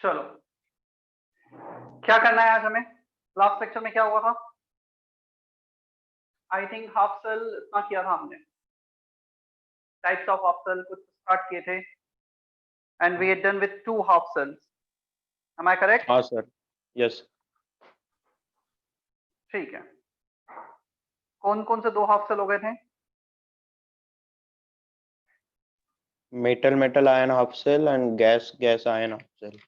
चलो, क्या करना है आज हमें? लास्ट लेक्चर में क्या हुआ था? आई थिंक हाफ सेल इतना किया था हमने, टाइप्स ऑफ हाफ सेल कुछ स्टार्ट किए थे, and we had done with 2 half cells. Am I correct? हाँ सर, यस। ठीक है। कौन कौन से 2 हाफ सेल हो गए थे? Metal metal ion half cell and gas gas ion half cell.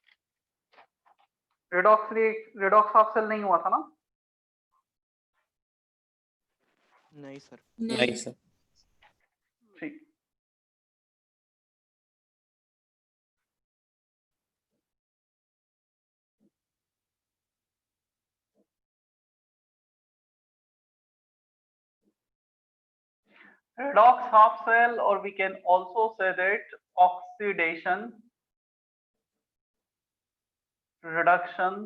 Redox half cell नहीं हुआ था ना? नहीं सर। नहीं सर। ठीक। Redox half cell, or we can also say that oxidation reduction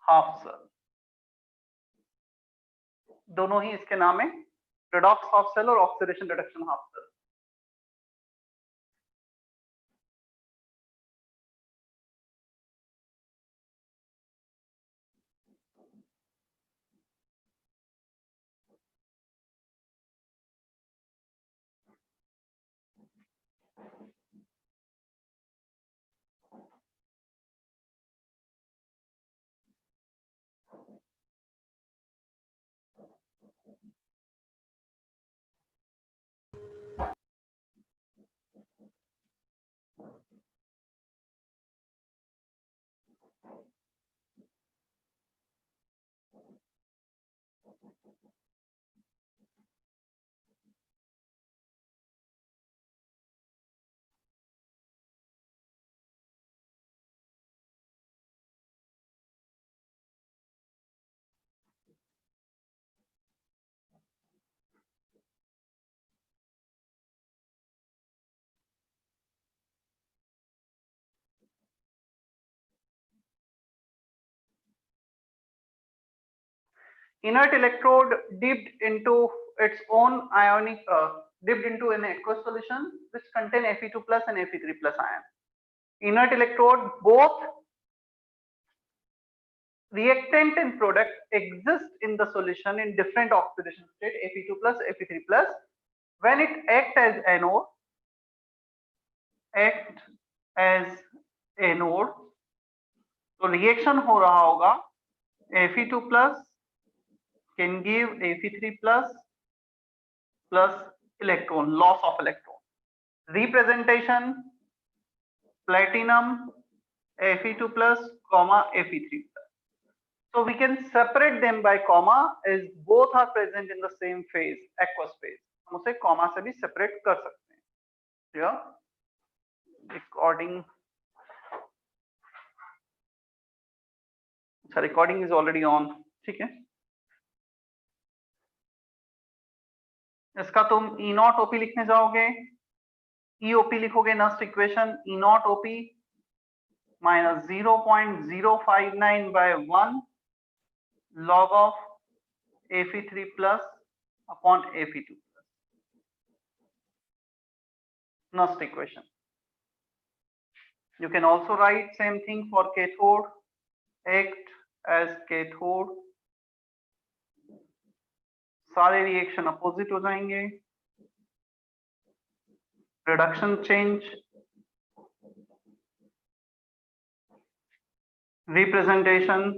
half cell, दोनों ही इसके नाम है, redox half cell और oxidation reduction half cell। Inert electrode dipped into its own ionic, dipped into an aqueous solution which contain Fe2 plus and Fe3 plus ion. Inert electrode, both reactant and product exist in the solution in different oxidation state, Fe2 plus, Fe3 plus. When it act as anode, तो reaction हो रहा होगा, Fe2 plus can give Fe3 plus electron, loss of electron. Representation, platinum Fe2 plus comma Fe3 plus. So we can separate them by comma as both are present in the same phase, aqueous phase. हम उसे comma से भी separate कर सकते हैं। Clear? Recording is already on. ठीक है। इसका तुम E नॉट OP लिखने जाओगे, EOP लिखोगे, Nernst equation E not OP minus 0.059 by 1 log of Fe3 plus upon Fe2 plus. Nernst equation. You can also write same thing for cathode, act as cathode, सारे reaction opposite हो जाएंगे, reduction change, representation,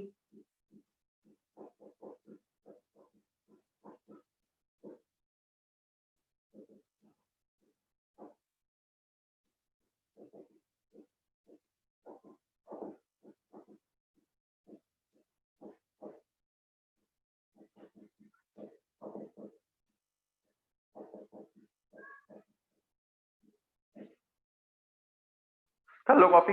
कर लो copy.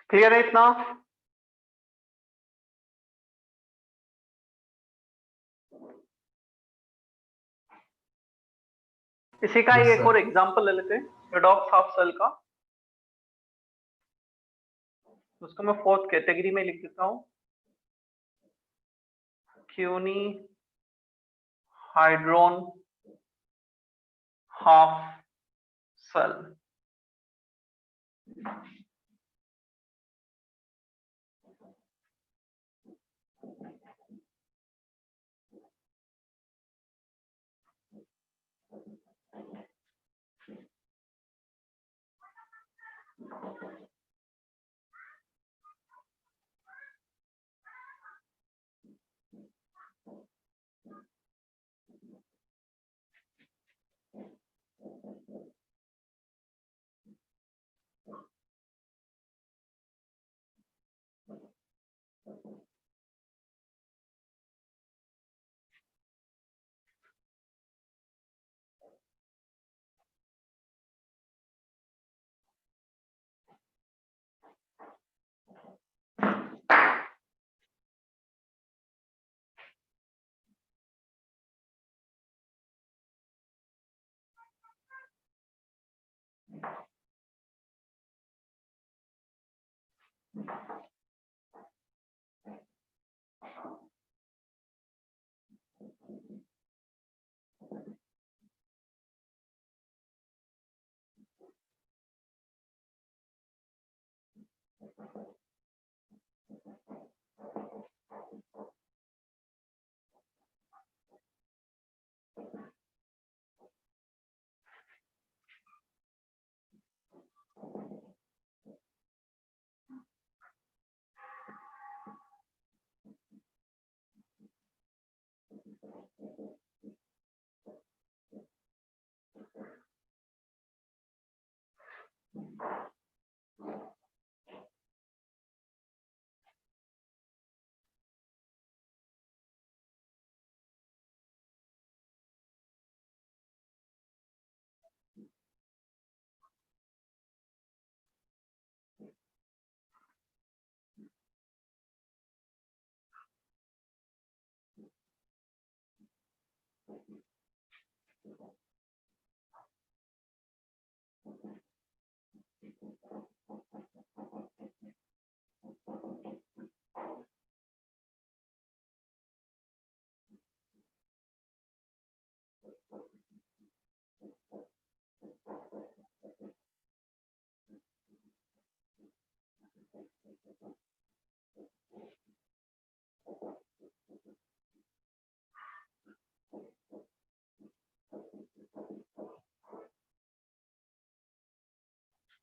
Clear है इतना? इसी का Yes, एक sir. और एग्जांपल ले लेते हैं, रेडॉक्स हाफ सेल का। उसको मैं फोर्थ कैटेगरी में लिख देता हूं, क्यूनी हाइड्रोन हाफ सेल।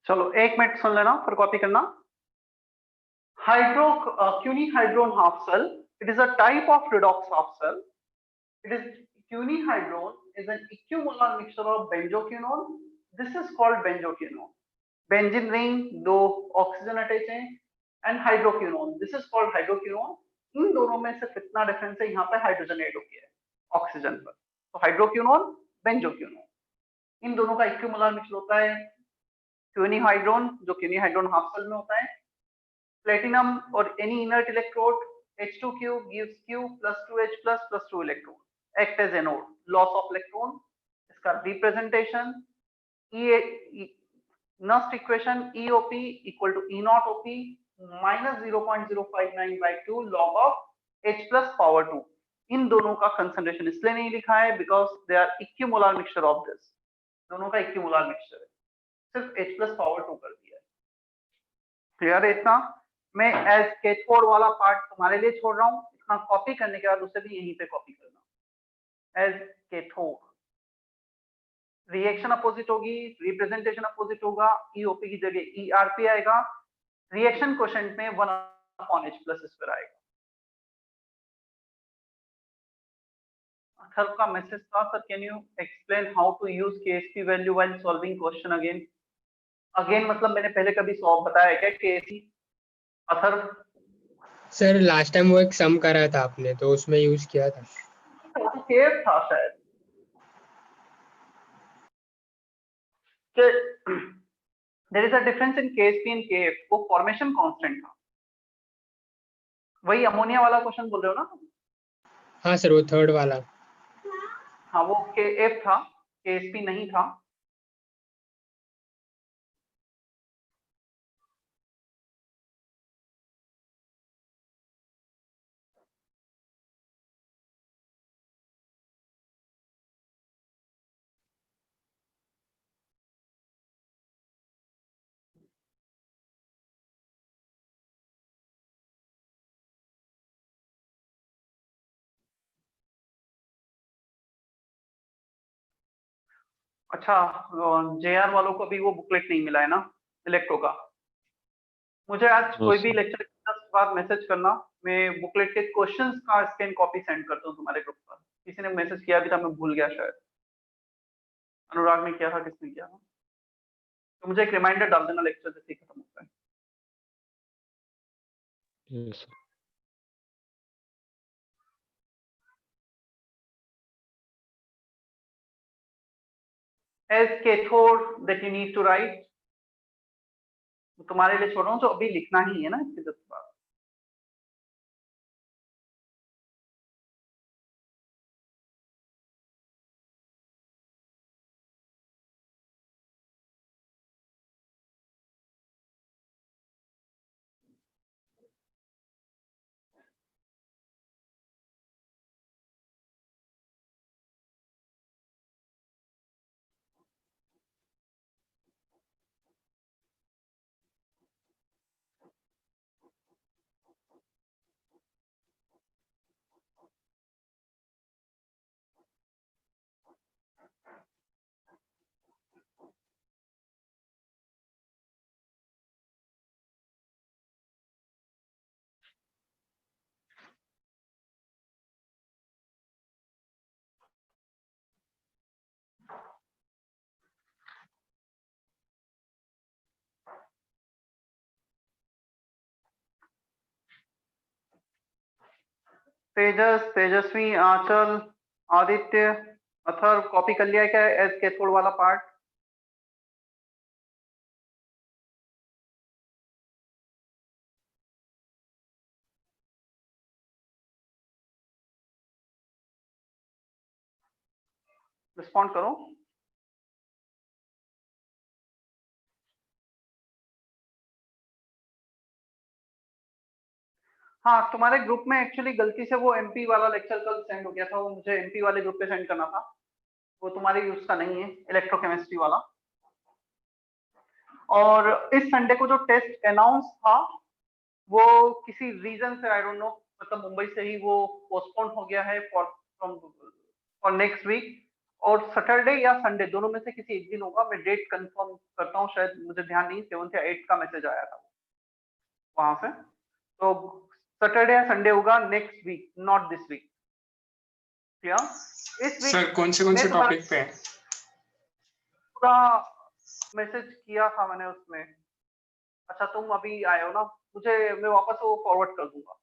चलो एक मिनट सुन लेना, फिर कॉपी करना। CUNY hydrone half cell, it is a type of redox half cell. It is CUNY hydrone is an equimolar mixture of benzoquinone. This is called benzoquinone. Benzene ring, दो oxygen attach है, and hydroquinone, this is called hydroquinone. इन दोनों में सिर्फ इतना difference है, यहाँ पे हाइड्रोजन ऐड हो गया है ऑक्सीजन पर, तो हाइड्रोक्विनोन बेंजोक्विनोन, इन दोनों का इक्विमोलर मिक्सचर होता है क्यूनी हाइड्रोन, जो क्यूनी हाइड्रोन हाफ सेल में होता है। प्लेटिनम और any inert electrode H2Q gives Q plus 2H plus 2 electron, act as anode, loss of electron। इसका representation Nernst equation EOP equal to E naught OP minus 0.059 by 2 log of H plus power 2। इन दोनों का concentration इसलिए नहीं लिखा है because they are equimolar mixture of this, दोनों का इक्विमोलर मिक्सचर है, सिर्फ H plus power 2 कर दिया है। क्लियर है इतना? मैं एज कैथोड वाला पार्ट तुम्हारे लिए छोड़ रहा हूँ, इतना कॉपी करने के बाद उसे भी यहीं पे कॉपी करना। एज कैथोड रिएक्शन अपोजिट होगी, रिप्रेजेंटेशन अपोजिट होगा, EOP की जगह ERP आएगा, रिएक्शन क्वोशेंट में 1/H प्लस स्क्वायर आएगा। अथर्व का मैसेज था, sir can you explain how to use KSP value while solving question again? Again मतलब मैंने पहले कभी सॉल्व बताया क्या KSP? Atharv sir last time वो एक सम करा था आपने तो उसमें यूज किया था। केफ था शायद there is a difference in KSP and KF, वो फॉर्मेशन कांस्टेंट था। वही अमोनिया वाला क्वेश्चन बोल रहे हो ना? हाँ सर, वो थर्ड वाला। हाँ वो केएफ था, केएसपी नहीं था। अच्छा, जेआर वालों को भी वो बुकलेट नहीं मिला है ना इलेक्ट्रो का? मुझे आज No, कोई भी sir. लेक्चर के बाद मैसेज करना, मैं बुकलेट के क्वेश्चंस का स्कैन कॉपी सेंड करता हूँ तुम्हारे ग्रुप पर। किसी ने मैसेज किया भी था, मैं भूल गया शायद, अनुराग ने किया था, किसने किया था, तो मुझे एक रिमाइंडर डाल देना लेक्चर जैसे ही खत्म होता है। Yes, sir. As cathode that you need to write, तुम्हारे लिए छोड़ रहा हूँ, तो अभी लिखना ही है ना इसके जस्ट बाद। तेजस, तेजस्वी, आंचल, आदित्य, अथर्व, कॉपी कर लिया है क्या एस कैथोड वाला पार्ट? रिस्पॉन्ड करो। हाँ, तुम्हारे ग्रुप में एक्चुअली गलती से वो एमपी वाला लेक्चर कल सेंड हो गया था, वो मुझे एमपी वाले ग्रुप पे सेंड करना था, वो तुम्हारे यूज का नहीं है, इलेक्ट्रोकेमिस्ट्री वाला। और इस संडे को जो टेस्ट अनाउंस था वो किसी रीजन से, आई डोंट नो, मतलब मुंबई से ही वो पोस्टपोन हो गया है फॉर नेक्स्ट वीक। और सैटरडे या संडे दोनों में से किसी एक दिन होगा, मैं डेट कंफर्म करता हूँ, शायद मुझे ध्यान नहीं, 7 या 8 का मैसेज आया था वहां से। तो सैटरडे या संडे होगा next week, not this week. इस वीक सर कौन से टॉपिक पे है? पूरा मैसेज किया था मैंने उसमें। अच्छा तुम अभी आए हो ना, मुझे, मैं वापस वो फॉरवर्ड कर दूंगा।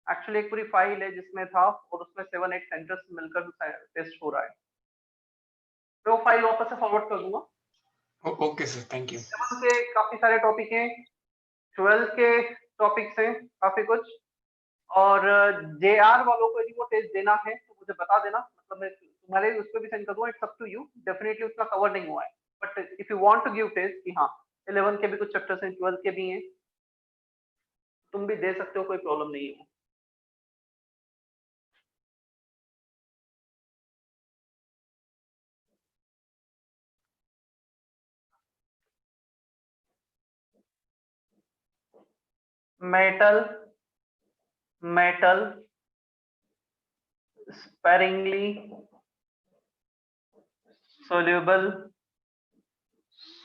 एक्चुअली एक पूरी फाइल है जिसमें था, और उसमें 7-8 सेंटर्स मिलकर टेस्ट हो रहा है, मैं वो फाइल वापस से फॉरवर्ड कर दूंगा। Okay sir, thank you. 7 के काफी सारे टॉपिक हैं, 12 के टॉपिक्स हैं काफी कुछ, और जेआर वालों को यदि वो टेस्ट देना है तो मुझे बता देना, मतलब मैं तुम्हारे उस पर भी सेंड कर दूंगा, it's up to you. Definitely उसका कवर नहीं हुआ है, but if you want to give test कि हाँ 11 के भी कुछ चैप्टर्स हैं, 12 के भी हैं, तुम भी दे सकते हो, कोई प्रॉब्लम नहीं है। Metal, metal sparingly soluble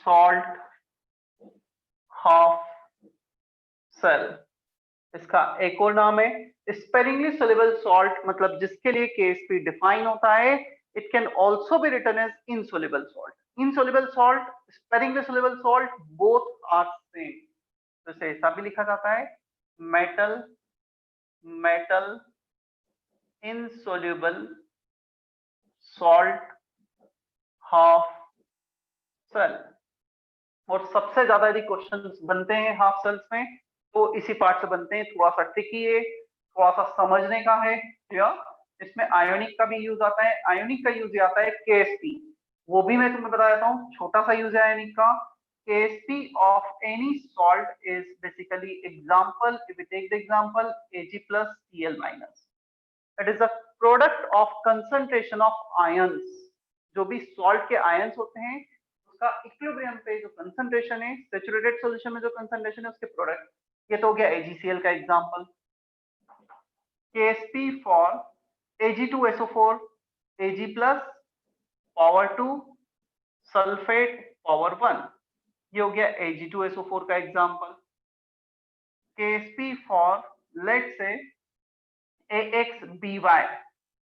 salt half cell, इसका एक और नाम है sparingly soluble salt, मतलब जिसके लिए KSP डिफाइन होता है। It can also be written as insoluble salt, insoluble salt, sparingly soluble salt, both are same। तो इसे ऐसा भी लिखा जाता है, metal metal insoluble salt half cell। और सबसे ज्यादा यदि क्वेश्चंस बनते हैं हाफ सेल्स में तो इसी पार्ट से बनते हैं। थोड़ा सा ट्रिकी है, थोड़ा सा समझने का है। या इसमें आयोनिक का भी यूज आता है। आयोनिक का यूज आता है KSP, वो भी मैं तुम्हें बता देता हूँ, छोटा सा यूज है आयोनिक का। KSP of any salt is basically example, if we take the example Ag plus Cl minus, it is a product of concentration of ions। जो भी सॉल्ट के आयंस होते हैं उसका इक्विलिब्रियम पे जो कंसंट्रेशन है, सैचुरेटेड सॉल्यूशन में जो कंसंट्रेशन है उसके प्रोडक्ट। ये तो हो गया AgCl का example. KSP for Ag2SO4 Ag plus power 2 sulphate power 1, ये हो गया Ag2SO4 का example. KSP for let's say AXBY,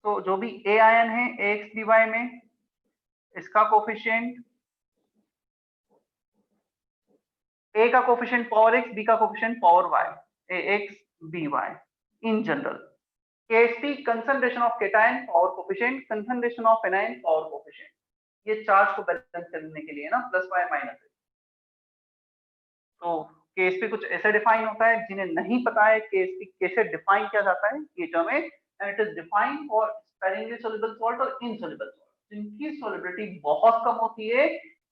तो जो भी A आयन है AXBY में इसका कोफिशिएंट, A का कोफिशिएंट पावर x, B का coefficient power y, AXBY in general. KSP concentration of cation power coefficient, concentration of anion power coefficient. ये charge को बैलेंस करने के लिए ना, प्लस y माइनस। तो KSP कुछ ऐसे डिफाइन होता है, जिन्हें नहीं पता है KSP कैसे डिफाइन किया जाता है, ये टर्म है, and it is defined for sparingly soluble salt और इनसॉल्युबल सॉल्ट जिनकी सॉल्युबिलिटी बहुत कम होती है,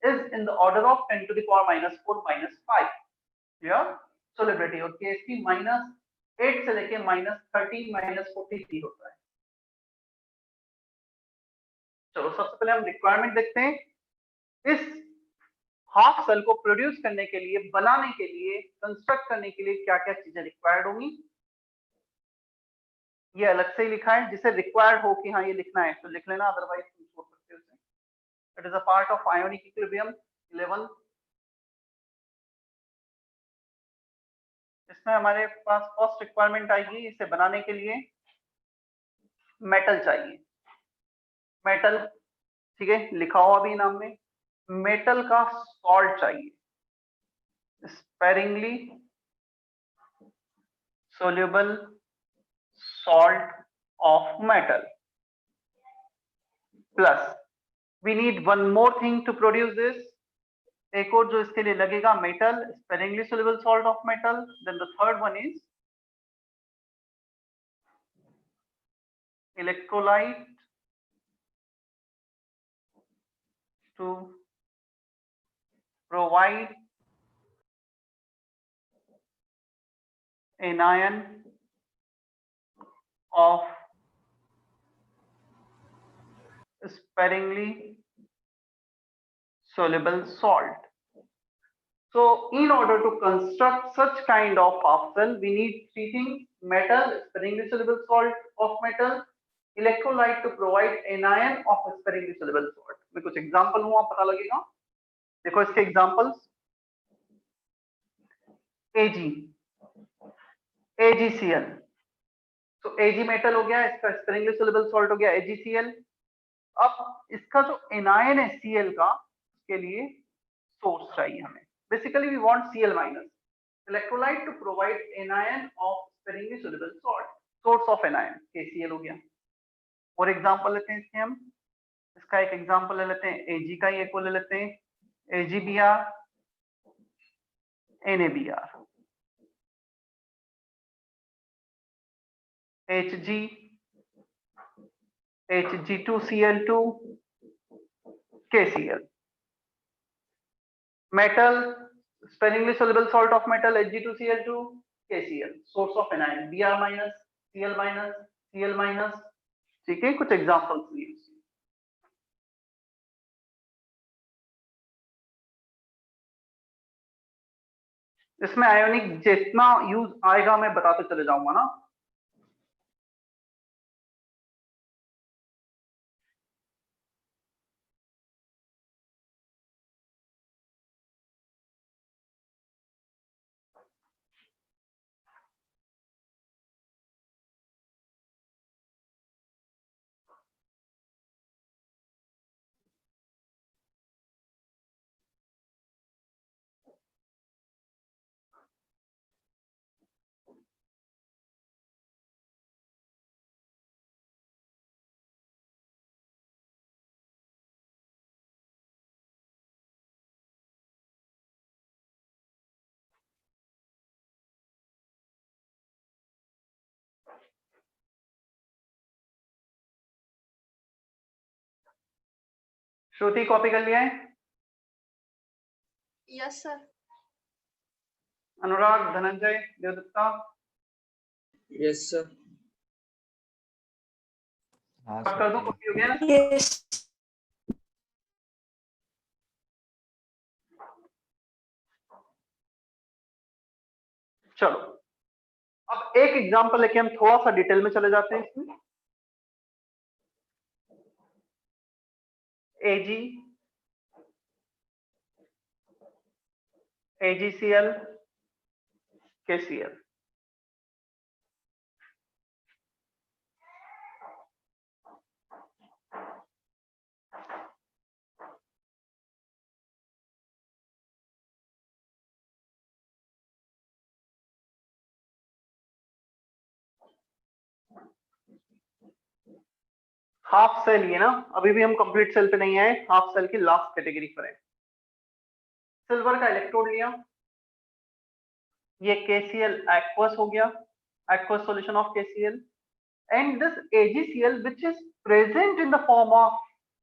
is in the order of 10 to the power -4 -5 या सॉल्युबिलिटी। और KSP -8 से लेके -30 -43 होता है। चलो सबसे पहले हम रिक्वायरमेंट देखते हैं। इस हाफ सेल को प्रोड्यूस करने के लिए, बनाने के लिए, कंस्ट्रक्ट करने के लिए क्या क्या चीजें रिक्वायर्ड होंगी, ये अलग से ही लिखा है। जिसे रिक्वायर्ड हो कि हाँ ये लिखना है तो लिख लेना, अदरवाइज तुम छोड़ सकते हो इसे। It is a part of ionic equilibrium 11। इसमें हमारे पास फर्स्ट रिक्वायरमेंट आएगी, इसे बनाने के लिए मेटल चाहिए। मेटल, ठीक है, लिखा हो अभी नाम में। मेटल का सॉल्ट चाहिए, sparingly soluble salt of metal, plus we need one more thing to produce this, एक और जो इसके लिए लगेगा, metal, sparingly soluble salt of metal। then the third one is electrolyte to provide anion of sparingly soluble salt। So in order to construct such kind of half cell, we need three things: metal, sparingly soluble salt of metal, electrolyte to provide anion of sparingly soluble salt। मैं कुछ example हुआ पता लगेगा। देखो इसके examples, Ag, AgCl, तो Ag metal हो गया, इसका sparingly soluble salt हो गया AgCl। अब इसका जो एनायन है Cl का, उसके लिए सोर्स चाहिए हमें। Basically we want Cl minus, electrolyte to provide anion of sparingly soluble salt, source of anion KCl हो गया। और एग्जांपल लेते हैं इसके हम, इसका एक एग्जांपल ले लेते हैं Ag का, एक को ले लेते हैं AgBr NaBr, Hg Hg2Cl2 KCl। metal, sparingly soluble salt of metal Hg2Cl2 KCl, source of anion Br minus, Cl minus, Cl minus। ठीक है, कुछ एग्जांपल्स लिए। इसमें आयोनिक जितना यूज आएगा मैं बताते चले जाऊंगा ना। श्रुति कॉपी कर लिया है? Yes sir. Anurag, Dhananjay, Devdatta, yes sir. कर दो, कॉपी हो गया ना? यस। चलो अब एक एग्जांपल लेके हम थोड़ा सा डिटेल में चले जाते हैं इसमें। एजी, AgCl, KCl। हाफ सेल ये ना, अभी भी हम कंप्लीट सेल पे नहीं आए, हाफ सेल की लास्ट कैटेगरी पर है। सिल्वर का इलेक्ट्रोड लिया, ये KCl aqueous हो गया, aqueous solution of KCl, and this AgCl which is present in the form of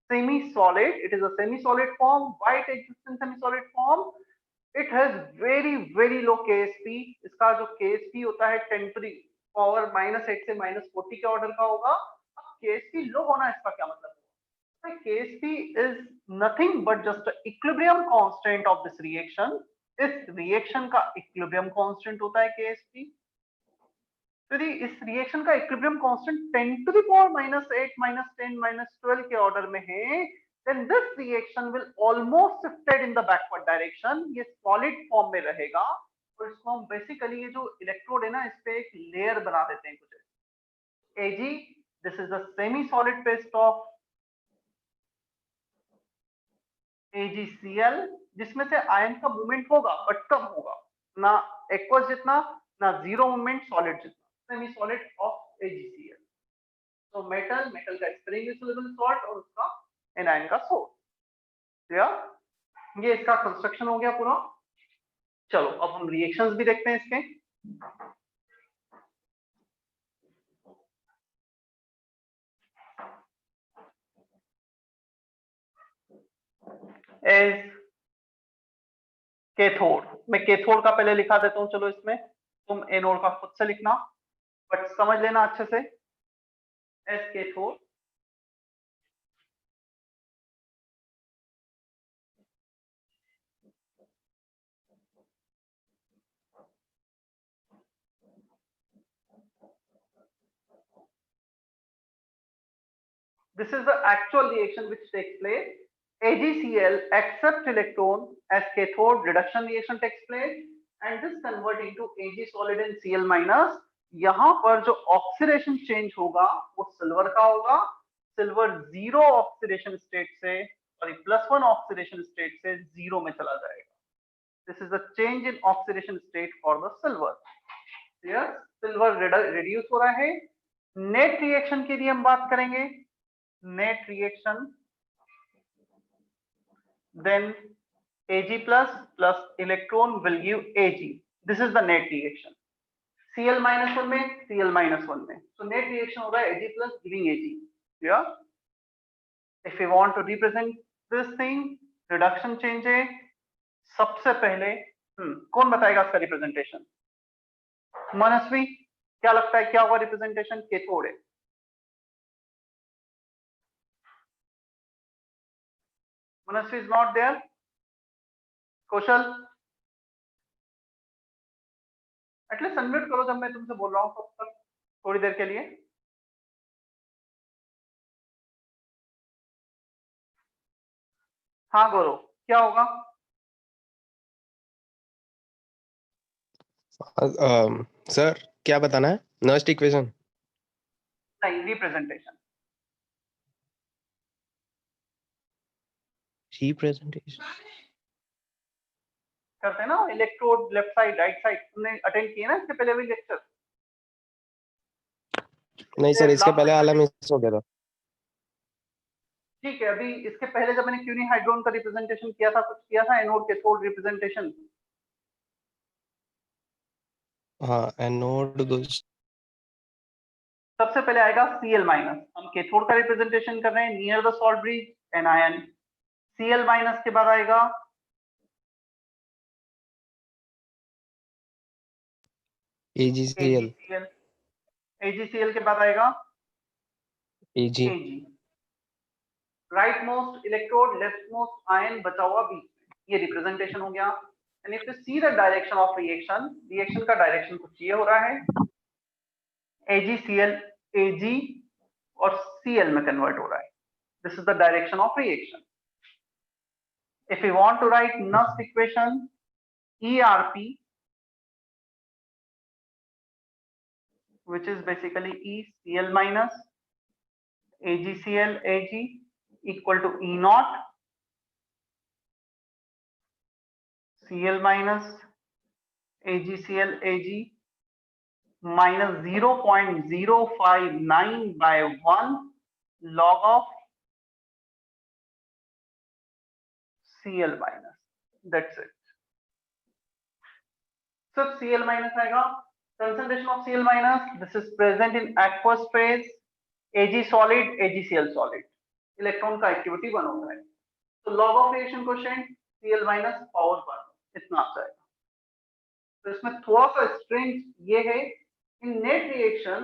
semi-solid, it is a semi-solid form. Why it exists in semi-solid form? It has very low KSP. इसका जो KSP होता है 10 to the power -8 से -40 के order का होगा। KSP लो होना इसका क्या मतलब है? KSP is nothing but just the equilibrium constant of this reaction. इस रिएक्शन का इक्विलिब्रियम कांस्टेंट होता है KSP। यदि इस रिएक्शन का equilibrium constant 10 to the power -8, -10, -12 के ऑर्डर में है, then this reaction will almost shifted in the backward direction. ये सॉलिड फॉर्म में रहेगा और इसको हम बेसिकली ये जो इलेक्ट्रोड है ना, इस पे एक लेयर बना देते हैं कुछ। Ag, this is the semi-solid paste of AgCl, जिसमें से आयन का मूवमेंट होगा बट कम होगा, ना एक्वस जितना ना जीरो मूवमेंट सॉलिड जितना, सेमी सॉलिड ऑफ AgCl। तो मेटल का स्प्रिंग सॉल्युबल सॉल्ट और उसका एनायन का सोर्स। क्लियर? ये इसका कंस्ट्रक्शन हो गया पूरा। चलो अब हम रिएक्शंस भी देखते हैं इसके। एज कैथोड, मैं कैथोड का पहले लिखा देता हूं, चलो इसमें तुम एनोड का खुद से लिखना बट समझ लेना अच्छे से। As cathode, this is the actual reaction which takes place. AgCl accepts electron as cathode, reduction reaction takes place and this convert into Ag solid and Cl minus। यहाँ पर जो ऑक्सीडेशन चेंज होगा वो silver का होगा। Silver zero oxidation state से sorry +1 oxidation state से zero में चला जाएगा। This is the change in oxidation state for the silver. Clear? Silver reduce हो रहा है। नेट रिएक्शन के लिए हम बात करेंगे। Net reaction, then Ag plus electron will give Ag. This is the net reaction. Cl -1 में Cl -1 में, so net reaction होगा Ag plus giving Ag। Yeah, if we want to represent this thing, reduction change है। सबसे पहले कौन बताएगा इसका representation? मनस्वी, क्या लगता है क्या होगा रिप्रेजेंटेशन? कैथोड है। Manasvi is not there. Kaushal, at least unmute करो जब मैं तुमसे बोल रहा हूँ तब तक थोड़ी देर के लिए। हाँ गौरव, क्या होगा? सर क्या बताना है? नर्स्ट इक्वेशन नहीं, रिप्रेजेंटेशन। रिप्रेजेंटेशन करते हैं ना, electrode left side right side, तुमने अटेंड किया ना इसके पहले भी लेक्चर? नहीं सर, इसके पहले वाला मिस हो गया था। ठीक है, अभी इसके पहले जब मैंने क्यूनी हाइड्रोन का रिप्रेजेंटेशन किया था, कुछ किया था एनोड कैथोड रिप्रेजेंटेशन? हाँ, एनोड सबसे पहले आएगा Cl माइनस। हम कैथोड का रिप्रेजेंटेशन कर रहे हैं near the salt bridge anion. Cl minus के बाद आएगा AgCl, AgCl, AgCl के बाद आएगा Ag, Ag, right most electrode left most ion बचा हुआ बीच में, ये रिप्रेजेंटेशन हो गया। And if you see the direction of reaction, reaction का डायरेक्शन कुछ ये हो रहा है, AgCl Ag और Cl में कन्वर्ट हो रहा है। This is the direction of reaction. If we want to write Nernst equation, ERP, which is basically ECl minus AgCl Ag equal to E naught Cl minus AgCl Ag minus 0.059 by 1 log of Cl minus. That's it. So Cl minus आएगा, concentration of Cl minus, this is present in aqueous phase, Ag solid, AgCl solid, electron का activity 1 होता है। तो log of reaction quotient Cl minus power 1, इतना आ जाएगा। तो इसमें थोड़ा सा स्ट्रेंज ये है, in net reaction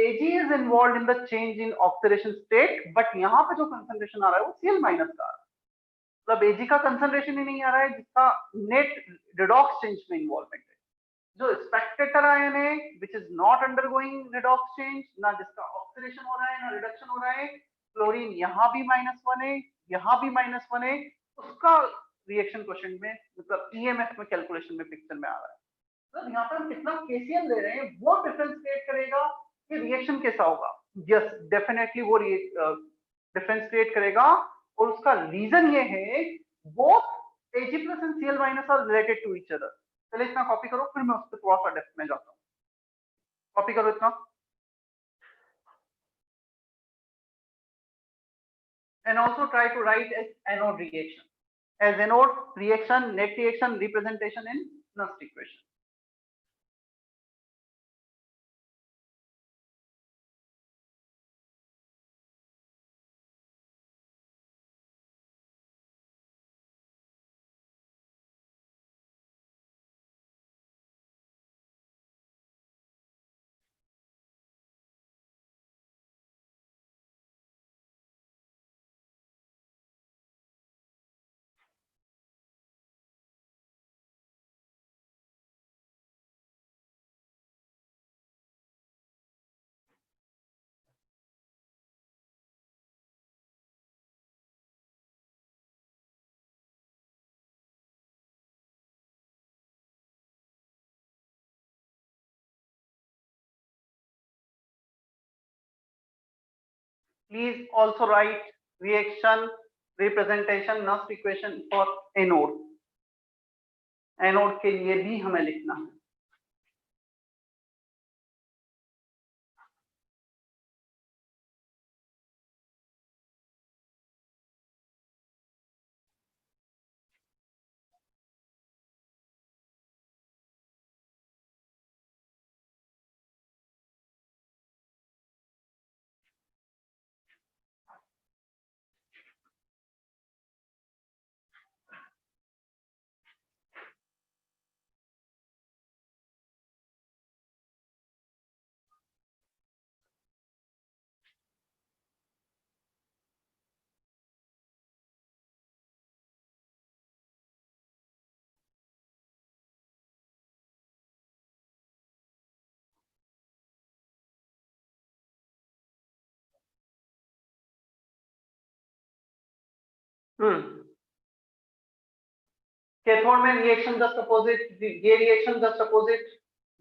Ag is involved in the change in oxidation state, but यहाँ पे जो concentration आ रहा है वो Cl minus का आ रहा है, मतलब Ag का concentration ही नहीं आ रहा है जिसका net redox change में इन्वॉल्वमेंट है। जो स्पेक्टेटर आयन है which is not undergoing redox change, ना जिसका ऑक्सीडेशन हो रहा है ना रिडक्शन हो रहा है, क्लोरीन यहाँ भी -1 है यहाँ भी -1 है, उसका रिएक्शन क्वेश्चन में मतलब ईएमएफ में कैलकुलेशन में पिक्चर में आ रहा है। तो यहाँ पर हम कितना केसीएल ले रहे हैं वो डिफरेंस क्रिएट करेगा कि रिएक्शन कैसा होगा। यस डेफिनेटली वो डिफरेंस क्रिएट करेगा, और उसका रीजन ये है both Ag plus and Cl minus are related to each other. चलिए इतना कॉपी करो, फिर मैं उस पर थोड़ा सा डेप्थ में जाता हूँ। कॉपी करो इतना, and also try to write as anode reaction. As anode reaction, net reaction representation in Nernst equation. Please also write reaction representation Nernst equation for anode. Anode के लिए भी हमें लिखना है। कैथोड में रिएक्शन जस्ट अपोजिट, ये reaction just opposite.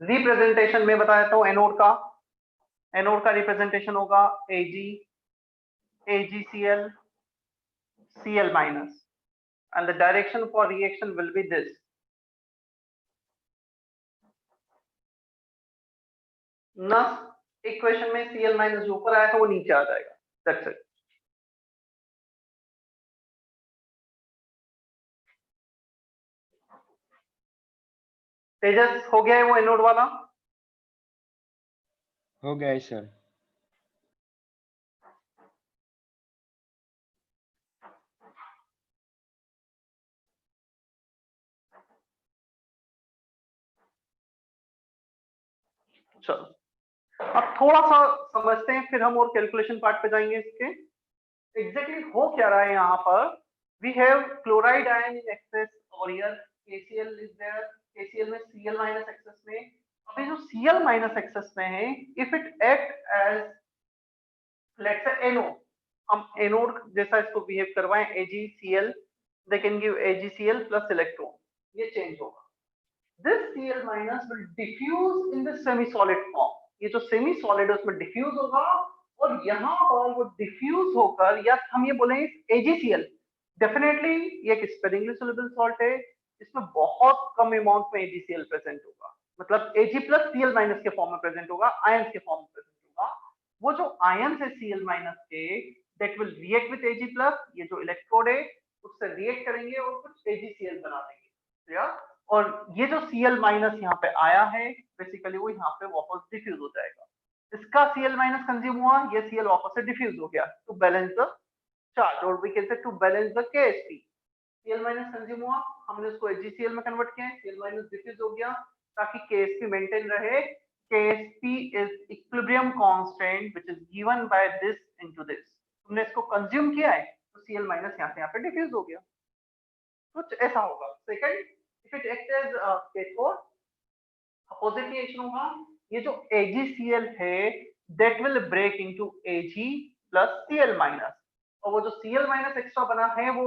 Representation में बता देता हूं एनोड का, एनोड का रिप्रेजेंटेशन होगा Ag, AgCl, Cl minus, and the direction for reaction will be this. Nernst equation में Cl minus जो ऊपर आया था वो नीचे आ जाएगा, that's it. तेजस हो गया है वो एनोड वाला? हो गया है सर। चलो अब थोड़ा सा समझते हैं, फिर हम और कैलकुलेशन पार्ट पे जाएंगे। इसके एग्जैक्टली हो क्या रहा है यहाँ पर। We have chloride ion in excess और here KCl is there. KCl में Cl माइनस एक्सेस में, अभी जो Cl माइनस एक्सेस में है, if it act as let's say NO, हम एनोड जैसा इसको बिहेव करवाएं AgCl, they can give AgCl plus electron, ये चेंज होगा। This Cl minus will diffuse in the semi-solid form. ये जो सेमी सॉलिड है उसमें डिफ्यूज होगा, और यहाँ पर वो डिफ्यूज होकर, या हम ये बोलेंगे AgCl, डेफिनेटली ये एक स्पेरिंगली सोल्युबल सॉल्ट है, इसमें बहुत कम अमाउंट में AgCl प्रेजेंट होगा, मतलब Ag प्लस Cl माइनस के फॉर्म में प्रेजेंट होगा, आयंस के फॉर्म में प्रेजेंट होगा। वो जो आयंस है Cl माइनस के, that will react with Ag plus, ये जो इलेक्ट्रोड है उससे रिएक्ट करेंगे और कुछ AgCl बना देंगे, क्लियर। और ये जो Cl माइनस यहाँ पे आया है, बेसिकली वो यहाँ पे वापस डिफ्यूज हो जाएगा। इसका Cl माइनस कंज्यूम हुआ, ये Cl वापस से डिफ्यूज हो गया टू बैलेंस द चार्ज, और we can say to balance the KSP। Cl minus consume हुआ, हमने उसको AgCl में कन्वर्ट किया, Cl माइनस डिफ्यूज हो गया ताकि KSP मेंटेन रहे। KSP is equilibrium constant which is given by this into this। तुमने इसको कंज्यूम किया है तो Cl माइनस यहाँ पे डिफ्यूज हो गया, कुछ ऐसा होगा। Second, if it acts as cathode, opposite reaction होगा, ये जो AgCl है that will break into Ag plus Cl minus, और वो जो Cl minus एक्स्ट्रा बना है वो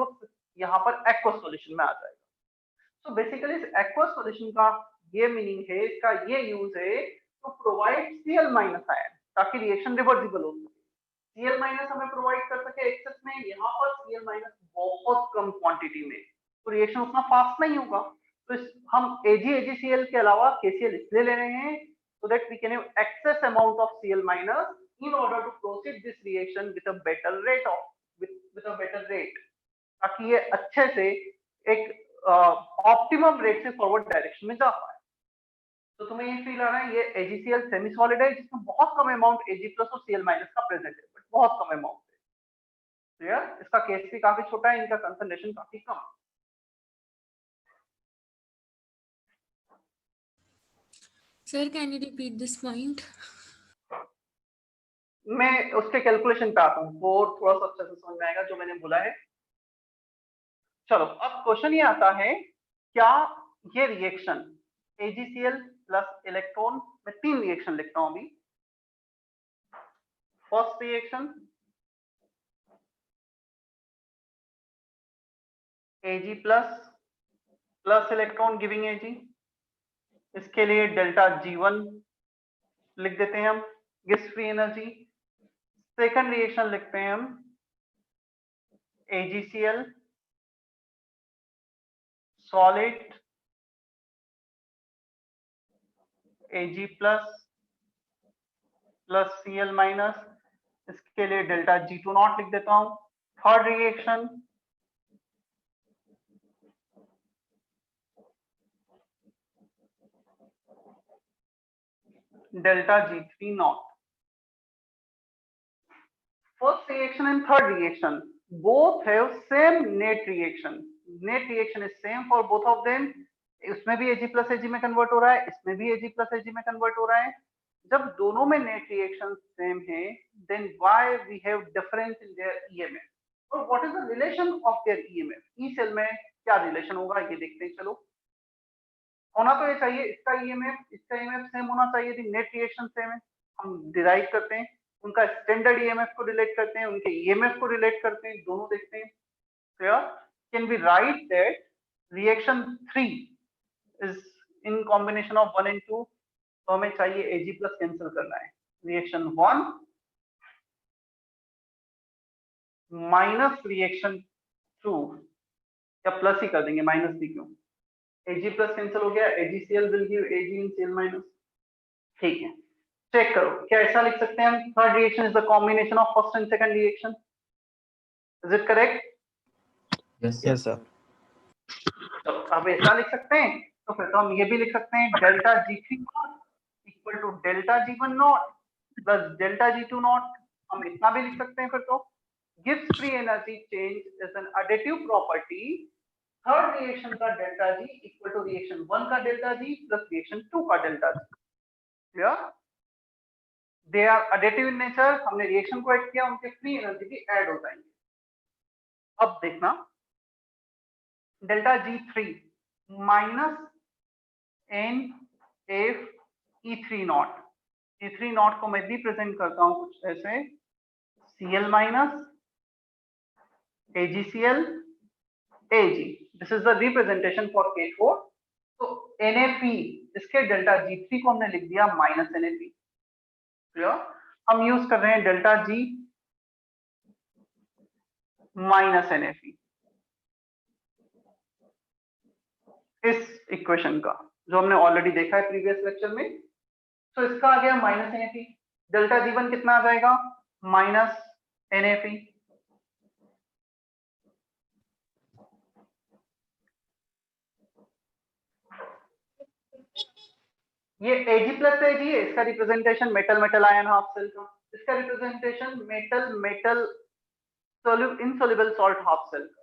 यहाँ पर एक्वस सॉल्यूशन में आ जाएगा। सो बेसिकली इस एक्वस सॉल्यूशन का ये मीनिंग है, इसका ये यूज है to provide Cl minus ion, ताकि रिएक्शन रिवर्सिबल हो सके। Cl minus हमें प्रोवाइड कर सके एक्सेस में, यहाँ पर Cl minus बहुत कम क्वांटिटी में, तो रिएक्शन उतना फास्ट नहीं होगा। तो हम AgCl के अलावा KCl इसलिए ले रहे हैं so that we can have excess amount of Cl minus in order to proceed this reaction with a better rate with a better rate, ताकि ये अच्छे से एक ऑप्टिमम रेट से फॉरवर्ड डायरेक्शन में जा पाए। तो तुम्हें ये फील आ रहा है ये AgCl सेमी सॉलिड है जिसमें बहुत कम अमाउंट Ag प्लस और Cl माइनस का प्रेजेंट है, बट बहुत कम अमाउंट है, क्लियर। इसका KSP काफी छोटा है, इनका कंसंट्रेशन काफी कम है। Sir, can you repeat this point? मैं उसके कैलकुलेशन पे आता हूँ, वो थोड़ा सा अच्छे से समझ में आएगा जो मैंने बोला है। चलो अब क्वेश्चन ये आता है, क्या ये रिएक्शन AgCl प्लस इलेक्ट्रॉन, मैं 3 रिएक्शन लिखता हूँ अभी। First reaction Ag plus electron giving Ag, इसके लिए डेल्टा G1 लिख देते हैं हम, gives free energy. Second reaction लिखते हैं हम AgCl solid Ag plus Cl minus, इसके लिए डेल्टा G2 नॉट लिख देता हूं। Third reaction delta G3 naught। First reaction and third reaction both have same net reaction। Net reaction is same for both of them। इसमें भी Ag plus Ag में convert हो रहा है, इसमें भी Ag plus Ag में कन्वर्ट हो रहा है। जब दोनों में net reaction same है, then why we have difference in their EMF? और what is the relation of their EMF? E cell में क्या रिलेशन होगा ये देखते हैं। चलो, होना तो ये चाहिए, इसका EMF सेम होना चाहिए थी, नेट रिएक्शन सेम है। हम डिराइव करते हैं, उनका स्टैंडर्ड EMF को रिलेट करते हैं, उनके EMF को रिलेट करते हैं, दोनों देखते हैं। Clear? Can be right that reaction 3 is in combination of 1 and 2, तो हमें चाहिए Ag प्लस कैंसिल करना है। रिएक्शन 1 माइनस रिएक्शन 2, या प्लस ही कर देंगे, माइनस भी क्यों, Ag प्लस कैंसिल हो गया, AgCl will give Ag in Cl minus. ठीक है, चेक करो, क्या ऐसा लिख सकते हैं हम, third reaction is the combination of first and second reaction, is it correct? Yes sir. तो अब ऐसा लिख सकते हैं, तो फिर तो हम ये भी लिख सकते हैं delta G3 naught equal to delta G1 naught plus delta G2 naught. हम इतना भी लिख सकते हैं फिर तो। Gives free energy change is an additive property. Third reaction का delta G equal to reaction 1 का डेल्टा G प्लस रिएक्शन 2 का delta G। Clear? They are additive in nature, हमने रिएक्शन को ऐड किया, उनके फ्री एनर्जी भी add हो जाएंगे। अब देखना delta G3 minus NF(E3)0, E3)0 को मैं रिप्रेजेंट करता हूं कुछ ऐसे, Cl minus AgCl Ag, this is the representation for K4। तो NF(E), इसके डेल्टा G3 को हमने लिख दिया माइनस NF(E). क्लियर? हम यूज कर रहे हैं डेल्टा G माइनस NF(E) इस इक्वेशन का, जो हमने ऑलरेडी देखा है प्रीवियस लेक्चर में। तो इसका आ गया माइनस NF(E), डेल्टा G1 कितना आ जाएगा माइनस NF(E). ये Ag प्लस Ag है, इसका representation metal metal ion half cell का, इसका representation metal metal insoluble salt half cell का।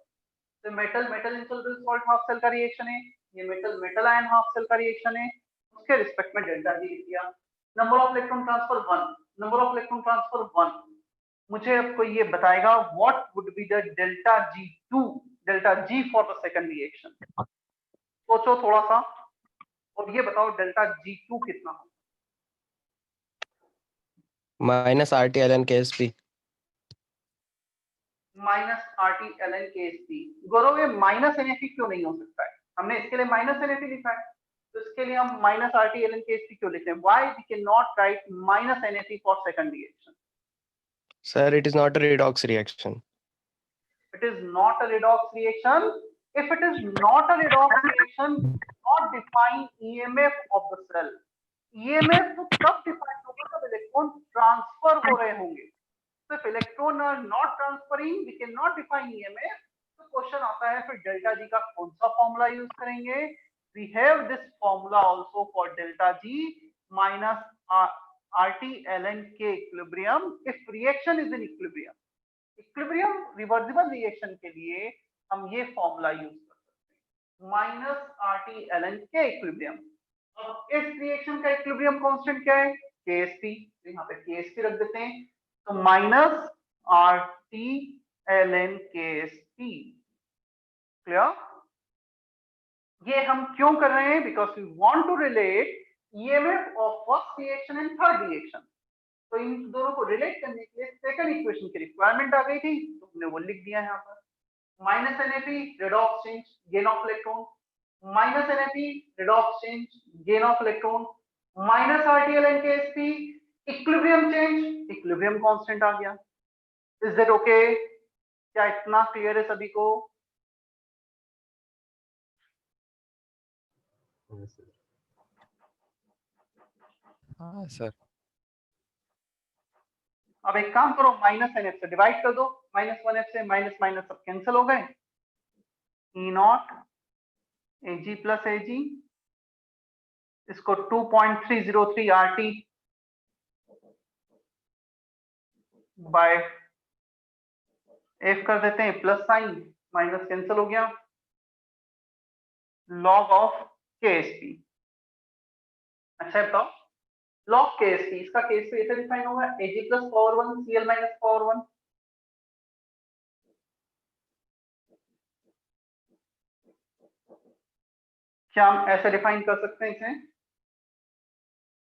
तो metal metal insoluble salt half cell का रिएक्शन है, ये metal metal ion half cell का रिएक्शन है, उसके रिस्पेक्ट में डेल्टा G लिख दिया। Number of electron transfer 1, number of electron transfer 1। मुझे आपको ये बताएगा what would be the delta G2, delta G for the second reaction. सोचो थोड़ा सा और ये बताओ डेल्टा G2 कितना हो। Minus RT ln KSP। Minus RT ln KSP। गौरव ये माइनस NF(E) क्यों नहीं हो सकता है? हमने इसके लिए माइनस NF(E) लिखा है, तो इसके लिए हम माइनस RT ln KSP क्यों लिखते हैं? Why we cannot write minus NF(E) for second reaction? Sir, it is not a redox reaction. It is not a redox reaction. If it is not a redox reaction, not define EMF of the cell. EMF तो तब define होगा जब electron transfer हो रहे होंगे। So if electron are not transferring, we cannot define EMF. तो question आता है फिर डेल्टा G का कौन सा फॉर्मूला यूज करेंगे? We have this formula also for delta G minus RT ln K equilibrium if reaction is in equilibrium. Equilibrium reversible reaction के लिए हम ये फॉर्मूला यूज कर सकते हैं, minus RT ln K equilibrium. अब इस रिएक्शन का इक्विलिब्रियम कांस्टेंट क्या है? KSP, तो यहाँ पे KSP रख देते हैं, तो minus RT ln KSP। Clear? ये हम क्यों कर रहे हैं? Because we want to relate EMF of first reaction and third reaction. तो इन दोनों को रिलेट करने के लिए सेकंड इक्वेशन की रिक्वायरमेंट आ गई थी, तो हमने वो लिख दिया है यहाँ पर। Minus NF(E) redox change gain of electron, minus NF(E) redox change gain of electron, minus RT ln KSP equilibrium change, equilibrium constant आ गया। Is that okay? क्या इतना क्लियर है सभी को? हाँ सर। अब एक काम करो, माइनस NF से डिवाइड कर दो, माइनस 1F से माइनस माइनस सब कैंसिल हो गए, E0 Ag प्लस Ag, इसको 2.303 RT बाय F कर देते हैं, प्लस साइन माइनस कैंसिल हो गया, लॉग ऑफ KSP। अच्छा बताओ लॉग KSP, इसका KSP ऐसे डिफाइन होगा Ag plus power 1 Cl minus power 1। क्या हम ऐसे डिफाइन कर सकते हैं इसे,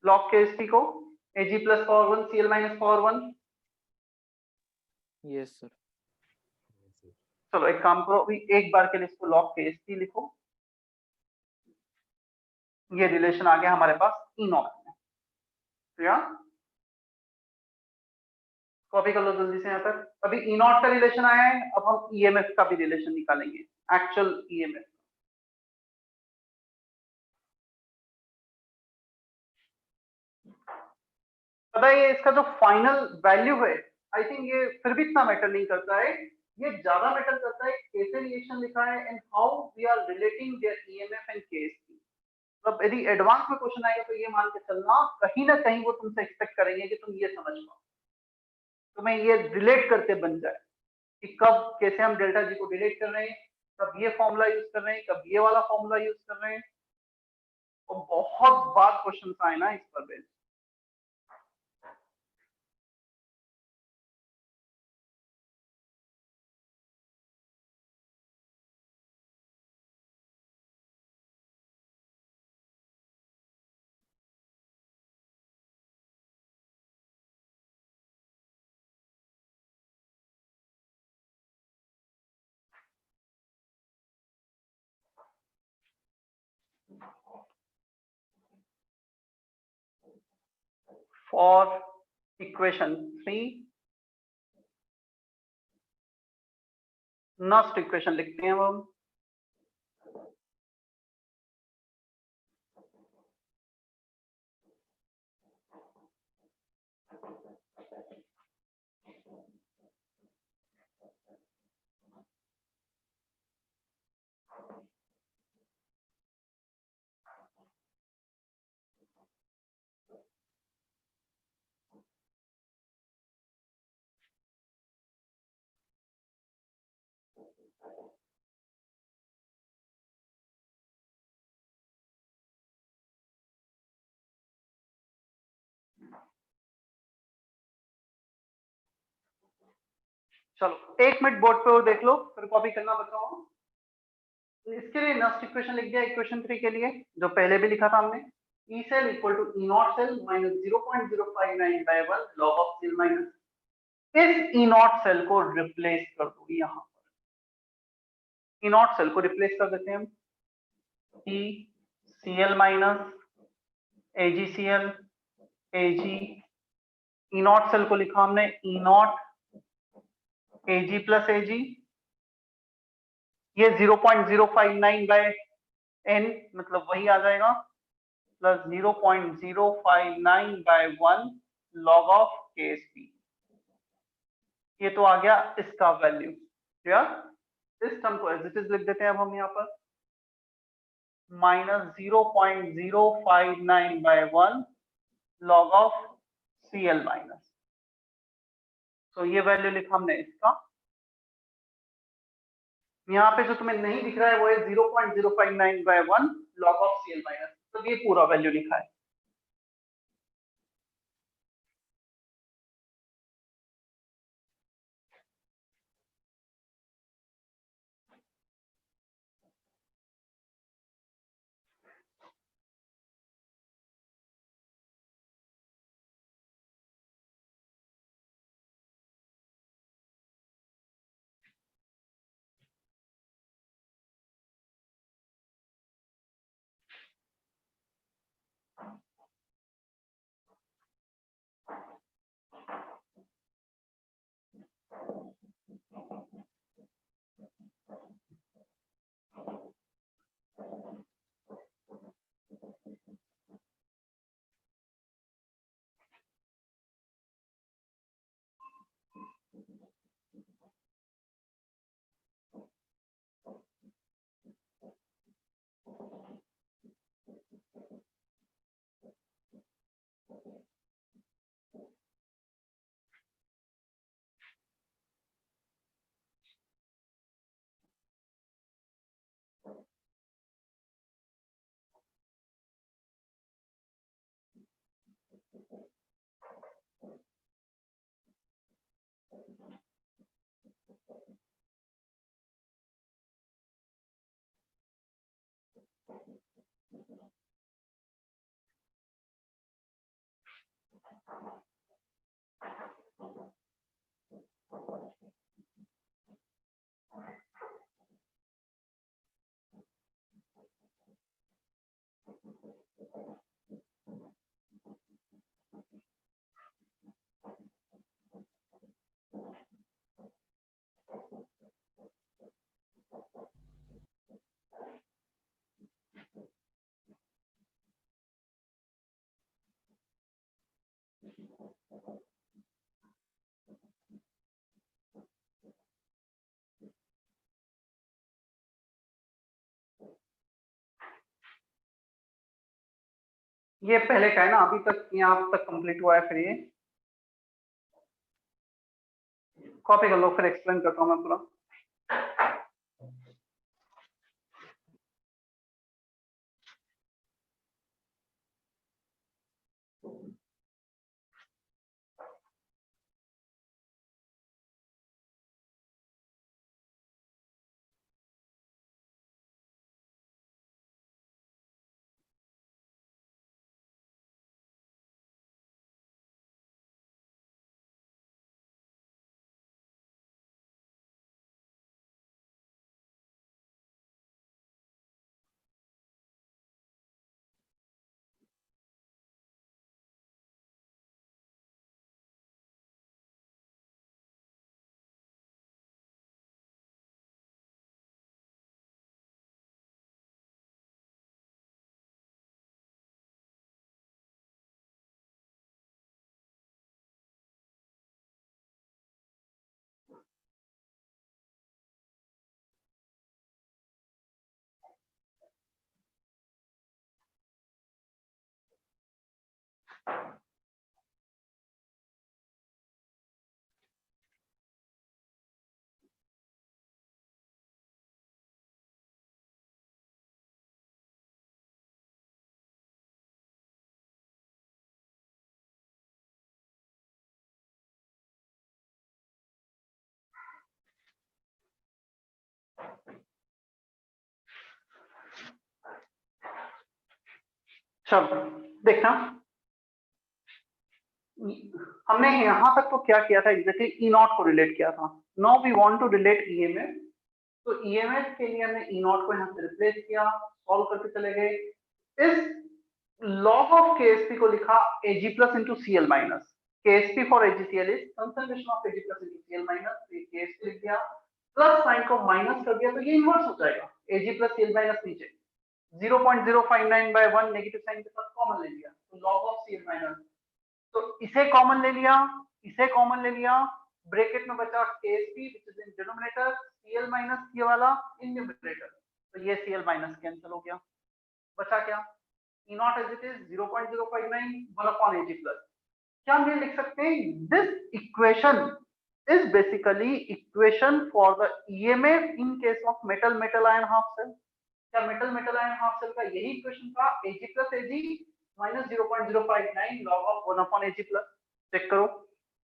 लॉग KSP को Ag plus power 1 Cl minus power 1? Yes sir. चलो एक काम करो, अभी एक बार के लिए इसको लॉग KSP लिखो, ये रिलेशन आ गया हमारे पास E0 में। कॉपी कर लो जल्दी से यहाँ तक। अभी E0 का रिलेशन आया है, अब हम EMF का भी रिलेशन निकालेंगे, एक्चुअल EMF। पता है ये इसका जो फाइनल वैल्यू है, आई थिंक ये फिर भी इतना मैटर नहीं करता है, ये ज्यादा मैटर करता है कैसे रिएक्शन लिखा है and how we are relating their EMF and KSP। अब यदि एडवांस में क्वेश्चन आएगा तो ये मान के चलना कहीं ना कहीं वो तुमसे एक्सपेक्ट करेंगे कि तुम ये समझ पाओ, तुम्हें ये रिलेट करके बन जाए कि कब कैसे हम डेल्टा G को रिलेट कर रहे हैं, कब ये फॉर्मूला यूज कर रहे हैं, कब ये वाला फॉर्मूला यूज कर रहे हैं। और बहुत बार क्वेश्चन आए ना इस पर base. For equation 3 next equation लिखते हैं हम चलो 1 मिनट बोर्ड पे और देख लो फिर कॉपी करना बताओ। इसके लिए नेक्स्ट इक्वेशन लिख दिया इक्वेशन 3 के लिए जो पहले भी लिखा था हमने E cell equal to E naught cell minus 0.059 by 1 log of cell minus इस ई नॉट सेल को रिप्लेस कर दो यहाँ पर ई नॉट सेल को रिप्लेस कर देते हैं हम E C L minus AG C L AG E naught cell को लिखा हमने ई नॉट एजी प्लस एजी ये 0.059 बाय एन मतलब वही आ जाएगा plus 0.059 by 1 log of K S P ये तो आ गया इसका वैल्यू क्लियर। इस टर्म को एज इट इज लिख देते हैं अब हम यहाँ पर minus 0.059 by 1 log of C L minus तो ये वैल्यू लिखा हमने इसका यहाँ पे जो तुम्हें नहीं दिख रहा है वो है 0.059 by 1 log of C L minus तो ये पूरा वैल्यू लिखा है। ये पहले का है ना अभी तक यहाँ तक कंप्लीट हुआ है फिर ये कॉपी कर लो फिर एक्सप्लेन करता हूँ मैं पूरा। चलो देखना, हमने यहां तक तो क्या किया था एग्जैक्टली, ई नॉट को रिलेट किया था. Now we want to relate EMF. तो ईएमएफ के लिए हमने ई नॉट को यहां से रिप्लेस किया, सॉल्व करके चले गए. इस log of KSP को लिखा Ag plus into Cl minus. KSP for AgCl is concentration of Ag plus into Cl minus. ये KSP लिख दिया, प्लस साइन को माइनस कर दिया तो ये इनवर्स हो जाएगा. Ag plus Cl minus नीचे 0.059 by 1 नेगेटिव साइन के साथ कॉमन ले लिया, तो log of Cl minus. तो इसे कॉमन ले लिया, इसे कॉमन ले लिया, ब्रैकेट में बचा KSP which is in denominator, Cl minus ये वाला in numerator. तो ये Cl minus कैंसिल हो गया, बचा क्या? E naught as it is 0.059 1 upon Ag plus. क्या हम ये लिख सकते हैं, this equation is basically equation for the EMF in case of metal metal ion half cell. क्या metal metal ion half cell का यही इक्वेशन था, Ag plus Ag minus 0.059 log of 1 upon Ag plus. Check करो,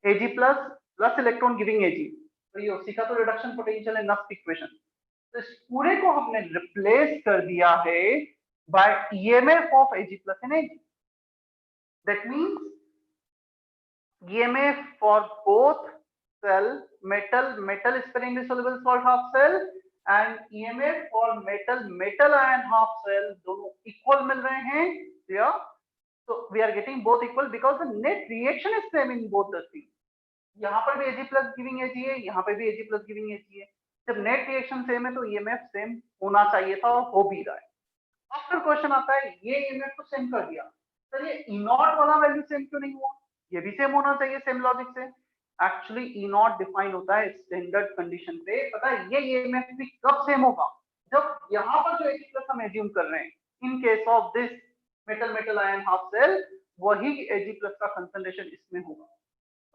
Ag plus plus electron giving Ag, तो ये उसी का तो रिडक्शन पोटेंशियल है, नस्ट इक्वेशन. तो इस पूरे को हमने रिप्लेस कर दिया है by EMF of Ag plus and Ag. That means EMF for both cell, metal sparingly soluble salt half cell and EMF for metal ion half cell दोनों equal मिल रहे हैं. Yeah, so we are getting both equal because the net reaction is same in both the things. यहाँ पर भी Ag plus giving Ag है, यहाँ पे भी Ag plus giving Ag है. जब नेट रिएक्शन सेम है तो EMF सेम होना चाहिए था और हो भी रहा है. आफ्टर क्वेश्चन आता है ये ईएमएफ को सेम कर दिया, सर ये ई नॉट वाला वैल्यू सेम क्यों नहीं हुआ? ये भी सेम होना चाहिए सेम लॉजिक से. एक्चुअली ई नॉट डिफाइन होता है स्टैंडर्ड कंडीशन पे. पता है ये ईएमएफ भी कब सेम होगा? जब यहाँ पर जो Ag प्लस हम एज्यूम कर रहे हैं in case of this metal ion half cell, वही Ag प्लस का कंसंट्रेशन इसमें होगा,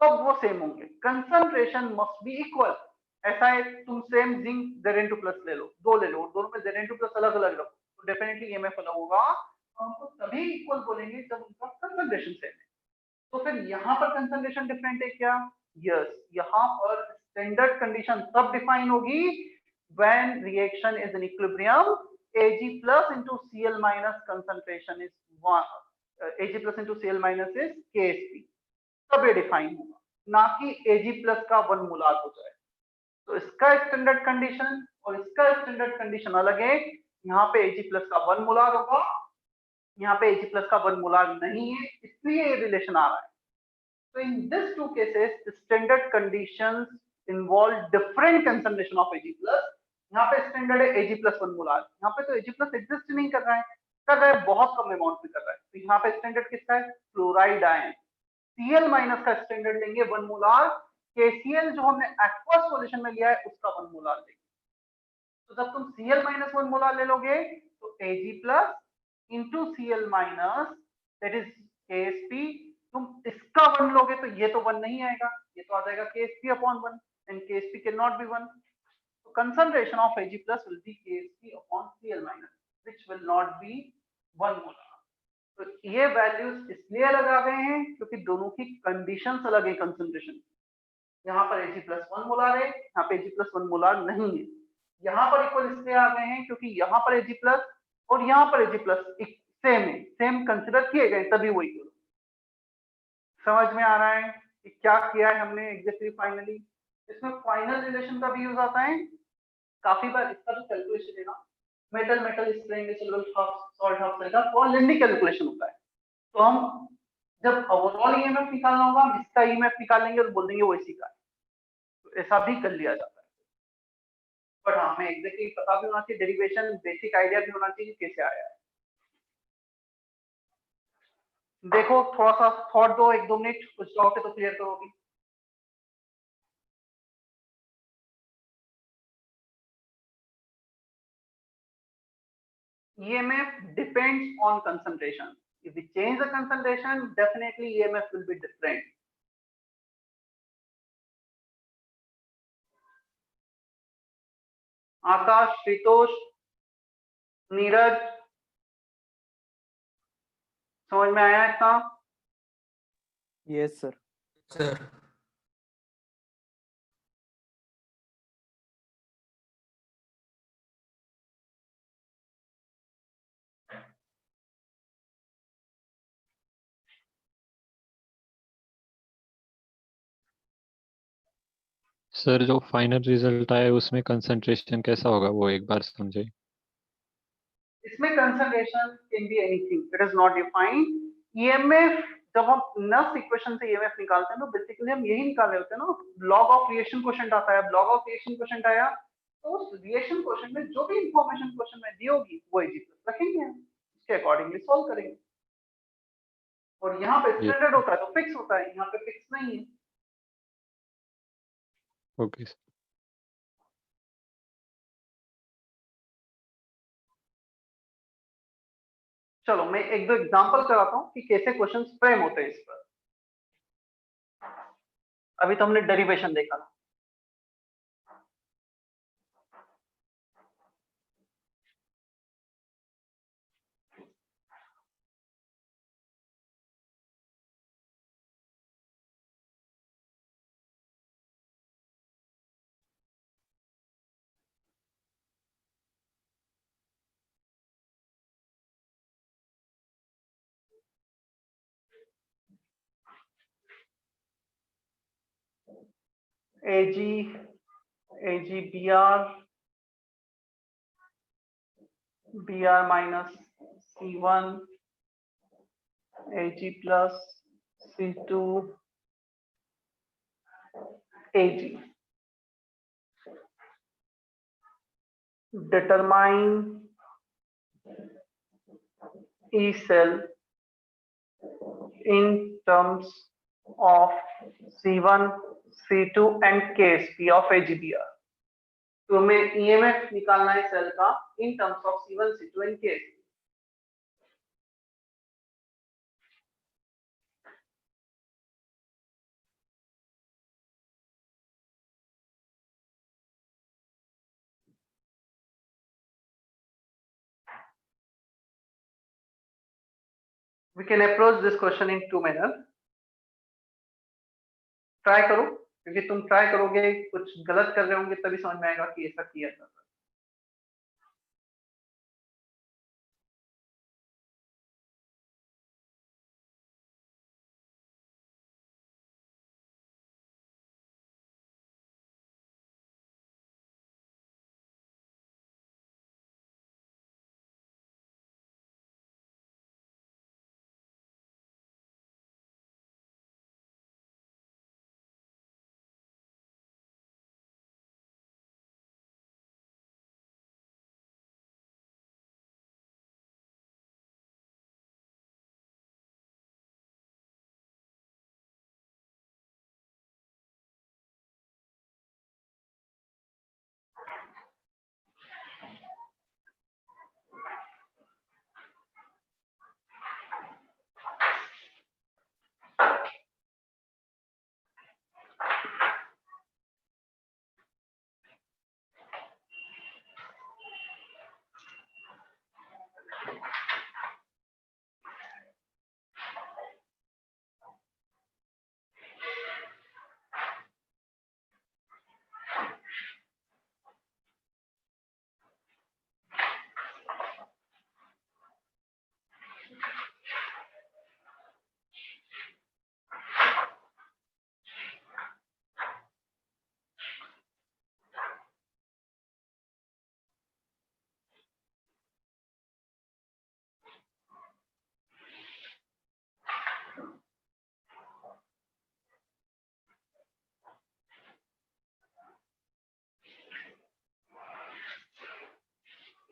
तब वो सेम होंगे. Concentration must be equal. ऐसा है तुम सेम जिंक Zn2 प्लस ले लो, दो ले लो, दोनों में Zn2 प्लस अलग अलग रखो तो डेफिनेटली ईएमएफ अलग होगा. तो हमको तभी इक्वल बोलेंगे जब उनका कंसंट्रेशन सेम है. तो फिर यहाँ पर कंसंट्रेशन डिफरेंट है क्या? यस, यहाँ पर स्टैंडर्ड कंडीशन तब डिफाइन होगी when reaction is in equilibrium. Ag plus into Cl minus concentration is 1, Ag plus into Cl minus is KSP. तब ये डिफाइन होगा, ना कि Ag plus का 1 मोलार हो जाए. तो इसका स्टैंडर्ड कंडीशन और इसका स्टैंडर्ड कंडीशन अलग है. यहाँ पे Ag प्लस का 1 मोलार होगा, यहाँ पे Ag प्लस का 1 मोलार नहीं है, इसलिए ये रिलेशन आ रहा है. तो in this two cases standard conditions involve different concentration of Ag plus. यहाँ पे स्टैंडर्ड है Ag प्लस 1 मोलार, यहाँ पे तो Ag प्लस एग्जिस्ट नहीं कर रहा है, बहुत कम अमाउंट में कर रहा है. तो यहाँ पे स्टैंडर्ड किसका है? Fluoride ion. Cl माइनस का स्टैंडर्ड लेंगे 1 मोलार, KCl जो हमने एक्वस सॉल्यूशन में लिया है उसका 1 मोलार लेंगे. तो जब तुम Cl माइनस 1 मोलार ले लोगे तो Ag plus into Cl minus that is KSP. तुम इसका 1 लोगे तो ये तो 1 नहीं आएगा, ये तो आ जाएगा KSP upon 1 and KSP can not be 1. तो concentration of Ag plus will be KSP upon Cl minus which will not be 1 molar. तो ये वैल्यूज इसलिए अलग आ गए हैं क्योंकि दोनों की कंडीशंस अलग है कंसंट्रेशन. यहाँ पर Ag प्लस 1 मोलार है, यहाँ पे Ag प्लस 1 मोलार नहीं है. यहाँ पर इक्वल इसलिए आ गए हैं क्योंकि यहाँ पर Ag प्लस और यहाँ पर Ag प्लस सेम है, सेम कंसिडर किए गए तभी वो इक्वल. समझ में आ रहा है कि क्या किया है हमने एग्जैक्टली फाइनली? इसमें फाइनल रिलेशन का भी यूज आता है काफी बार. इसका जो कैलकुलेशन है ना, metal sparingly salt half cell का फॉर लेंडी कैलकुलेशन होता है. तो हम जब ओवरऑल ईएमएफ निकालना होगा हम इसका ईएमएफ निकालेंगे और बोल देंगे वो इसी का है. तो ऐसा भी कर लिया जाता है. बट हमें एग्जैक्टली पता भी होना चाहिए, डेरिवेशन बेसिक आइडिया भी होना चाहिए कैसे आया है. देखो थोड़ा सा थॉट दो, 1-2 मिनट, कुछ डाउट है तो क्लियर करो अभी. EMF depends on concentration. If we change the concentration, definitely EMF will be different. आकाश, श्रीतोष, नीरज, समझ में आया इतना? Yes sir. सर सर जो फाइनल रिजल्ट आया उसमें कंसंट्रेशन कैसा होगा वो एक बार समझे। इसमें concentration can be anything, it is not defined. EMF जब हम नर्स इक्वेशन से ईएमएफ निकालते हैं तो बेसिकली हम यही निकाल रहे होते हैं ना, लॉग ऑफ रिएक्शन क्वोशिएंट आता है, लॉग ऑफ रिएक्शन क्वोशिएंट आया तो उस रिएक्शन क्वोशिएंट में जो भी इंफॉर्मेशन क्वेश्चन में दी होगी वो Ag प्लस रखेंगे हम, उसके अकॉर्डिंगली सॉल्व करेंगे। और यहाँ पे ये स्टैंडर्ड होता है तो फिक्स होता है, यहाँ पे फिक्स नहीं है। Okay sir. चलो मैं एक दो एग्जांपल कराता हूँ कि कैसे क्वेश्चंस फ्रेम होते हैं इस पर। अभी तो हमने डेरिवेशन देखा था। AgBr Br minus C1 Ag plus C2 Ag. Determine E cell in terms of C1, C2 and Ksp of AgBr. तो हमें EMF निकालना है सेल का in terms of C1, C2 and Ksp. We can approach this question in two manner. Try करो, क्योंकि तुम try करोगे कुछ गलत कर रहे होंगे तभी समझ में आएगा कि ऐसा किया जाता है।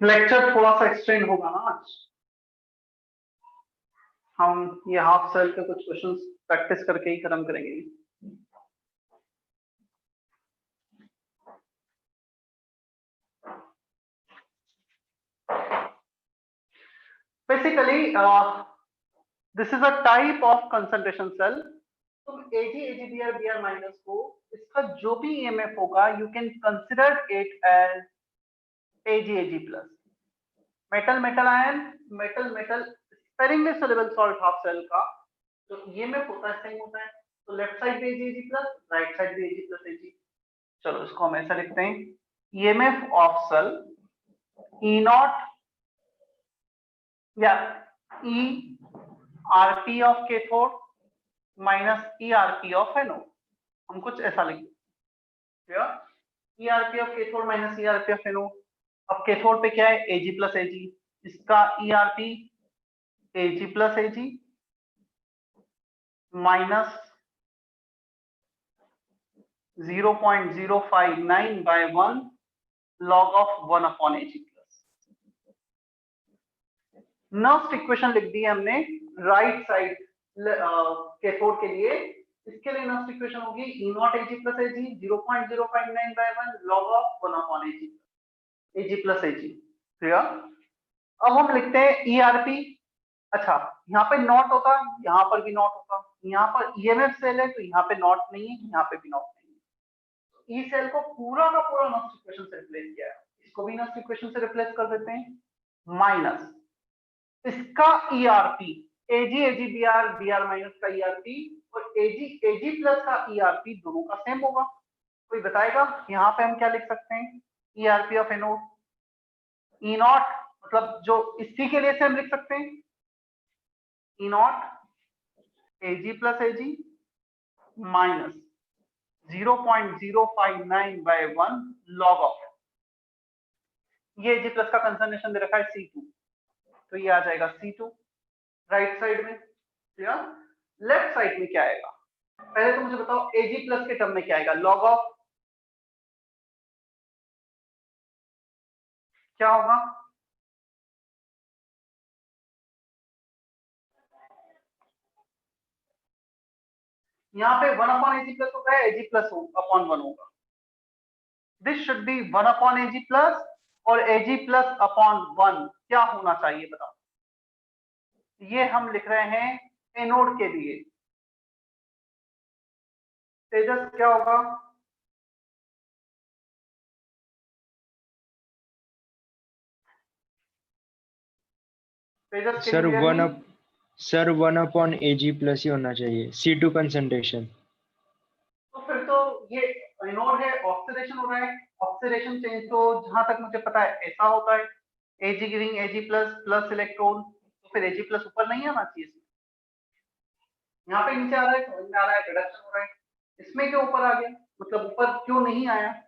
लेक्चर थोड़ा सा एक्सटेंड होगा ना आज, हम ये हाफ सेल के कुछ क्वेश्चंस प्रैक्टिस करके ही खत्म करेंगे। Basically this is a type of concentration cell. तुम AgBr Br माइनस को इसका जो भी EMF होगा you can consider it as Ag plus. Metal metal ion metal metal sparingly soluble salt half cell का तो EMF होता है सेम होता है, तो लेफ्ट साइड पे Ag प्लस, राइट साइड पे Ag प्लस Ag। चलो इसको हम ऐसा लिखते हैं, EMF of cell E not या E RP of cathode minus E RP of anode, हम कुछ ऐसा लिखेंगे। ERP of cathode minus ERP of anode. अब कैथोड पे क्या है, Ag प्लस Ag, इसका ERP Ag plus Ag minus 0.059 by 1 log of 1 upon Ag plus। Next equation लिख दी है हमने राइट साइड कैथोड के लिए। इसके लिए नेक्स्ट इक्वेशन होगी E not Ag plus Ag 0.059 by 1 log of 1 upon Ag plus Ag। Clear? अब हम लिखते हैं ERP। अच्छा, यहाँ पे नॉट होता, यहाँ पर भी नॉट होता, यहाँ पर EMF सेल है तो यहाँ पे नॉट नहीं है, यहाँ पे भी नॉट नहीं है। ई सेल को पूरा का पूरा नेक्स्ट इक्वेशन से रिप्लेस किया है, इसको भी नेक्स्ट इक्वेशन से रिप्लेस कर देते हैं। माइनस इसका ERP Ag Br माइनस का ERP और Ag प्लस का ERP दोनों का सेम होगा। कोई बताएगा यहाँ पे हम क्या लिख सकते हैं? ERP of anode E not, मतलब जो इसी के लिए से हम लिख सकते हैं E not Ag plus Ag minus 0.059 by 1 log of, ये Ag प्लस का कंसंट्रेशन दे रखा है C2, तो ये आ जाएगा C2 राइट साइड में। क्लियर? लेफ्ट साइड में क्या आएगा? पहले तो मुझे बताओ Ag प्लस के टर्म में क्या आएगा? लॉग ऑफ क्या होगा? यहाँ पे 1 अपॉन Ag प्लस होगा, Ag प्लस अपॉन 1 होगा। This should be 1 upon Ag plus और Ag प्लस अपॉन 1 क्या होना चाहिए बताओ? ये हम लिख रहे हैं एनोड के लिए। तेजस क्या होगा? तेजस के सर लिए वन अपॉन Ag प्लस ही होना चाहिए, C2 कंसंट्रेशन। तो फिर तो ये एनोड है, ऑक्सीडेशन हो रहा है, ऑक्सीडेशन चेंज तो जहां तक मुझे पता है ऐसा होता है, Ag giving Ag plus plus electron, तो फिर Ag प्लस ऊपर नहीं आना चाहिए इसमें। यहाँ पे नीचे आ रहा है, समझ में आ रहा है, रिडक्शन हो रहा है, इसमें क्यों ऊपर आ गया? मतलब ऊपर क्यों नहीं आया?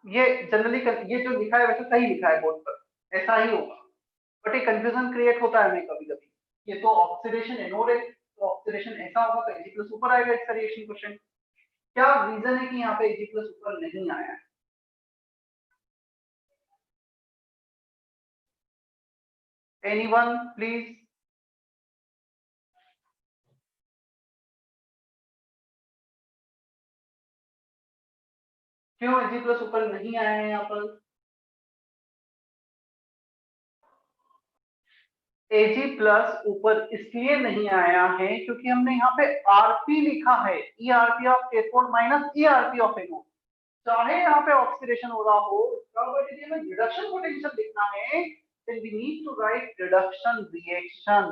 ये जनरली ये जो लिखा है वैसे सही लिखा है बोर्ड पर, ऐसा ही होगा, बट एक कंफ्यूजन क्रिएट होता है हमें कभी कभी। ये तो ऑक्सीडेशन एनोड है, तो ऑक्सीडेशन ऐसा होगा तो Ag प्लस ऊपर आएगा इसका रिएक्शन क्वेश्चन। क्या रीजन है कि यहाँ पे Ag प्लस ऊपर नहीं आया है? Anyone please? क्यों Ag प्लस ऊपर नहीं आया है यहाँ पर? Ag प्लस ऊपर इसलिए नहीं आया है क्योंकि हमने यहाँ पे Rp लिखा है, ERP of cathode minus ERP of anode. चाहे यहाँ पे ऑक्सीडेशन हो रहा हो, बट यदि हमें रिडक्शन पोटेंशियल लिखना है, then we need to write reduction reaction।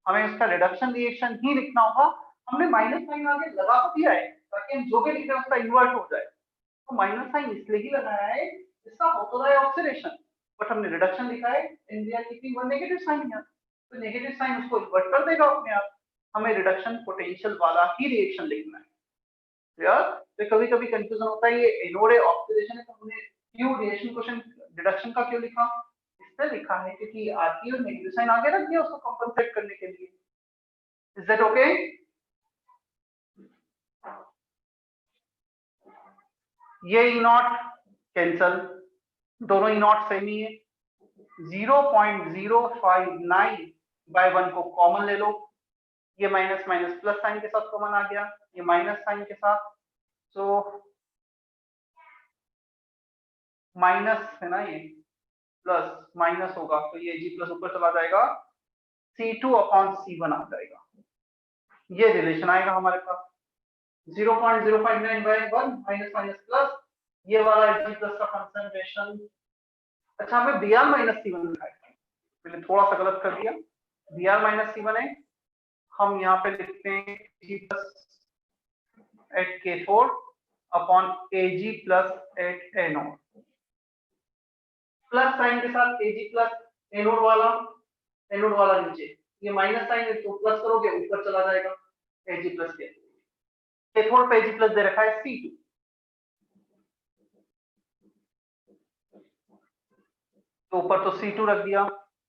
हमें उसका रिडक्शन रिएक्शन ही लिखना होगा। हमने माइनस साइन आगे लगा तो दिया है ताकि हम जो भी लिख रहे हैं उसका इन्वर्ट हो जाए, तो माइनस साइन इसलिए ही लगाया है, इसका हो तो रहा है ऑक्सीडेशन, बट हमने रिडक्शन लिखा है, and we are keeping one negative sign here, तो नेगेटिव साइन उसको इन्वर्ट कर देगा अपने आप। हमें रिडक्शन पोटेंशियल वाला ही रिएक्शन लिखना है। क्लियर? तो कभी कभी कंफ्यूजन होता है, ये एनोड है, ऑक्सीडेशन है, तो हमने क्यों रिएक्शन क्वेश्चन रिडक्शन का क्यों लिखा? इससे लिखा है क्योंकि आरपी और नेगेटिव साइन आगे रख दिया उसको कंपनसेट करने के लिए। Is that okay? ये ई नॉट कैंसल, दोनों ई नॉट सेम ही है। 0.059 बाय 1 को कॉमन ले लो, ये माइनस माइनस प्लस साइन के साथ कॉमन आ गया, ये माइनस साइन के साथ, तो माइनस है ना, ये प्लस माइनस होगा तो ये G प्लस ऊपर चला जाएगा, C2 अपॉन C1 आ जाएगा। ये रिलेशन आएगा हमारे पास 0.059 बाय 1 माइनस माइनस प्लस, ये वाला G प्लस का कंसंट्रेशन। अच्छा, हमें Br माइनस C1 लिखा है, मैंने थोड़ा सा गलत कर दिया, Br माइनस C1 है, हम यहाँ पे लिखते हैं G plus at K4 upon Ag plus at anode, plus sign के साथ Ag प्लस एनोड वाला, एनोड वाला नीचे, ये माइनस साइन है तो प्लस करोगे ऊपर चला जाएगा Ag प्लस के कैथोड पे Ag प्लस दे रखा है C2, तो ऊपर तो C2 रख दिया।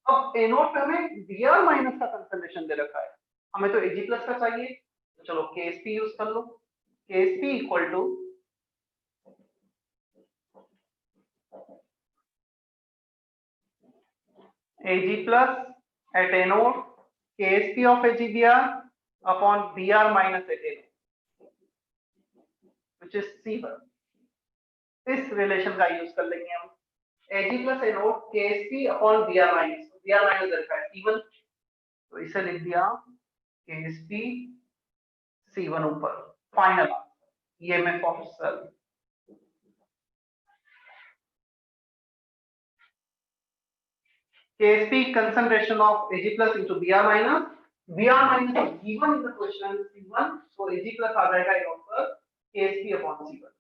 अब एनोड पे हमें Br माइनस का कंसंट्रेशन दे रखा है, हमें तो Ag प्लस का चाहिए, तो चलो KSP यूज कर लो। KSP equal to Ag plus at anode KSP of AgBr upon Br minus at anode, which is C1। इस रिलेशन का यूज कर लेंगे हम, Ag plus anode KSP upon Br minus, Br minus दे रखा है C1, तो इसे लिख दिया KSP C1 ऊपर, final EMF of cell। KSP concentration of Ag plus into Br minus, Br minus is given in the question C1, so Ag plus आ जाएगा यहाँ पर KSP upon C1।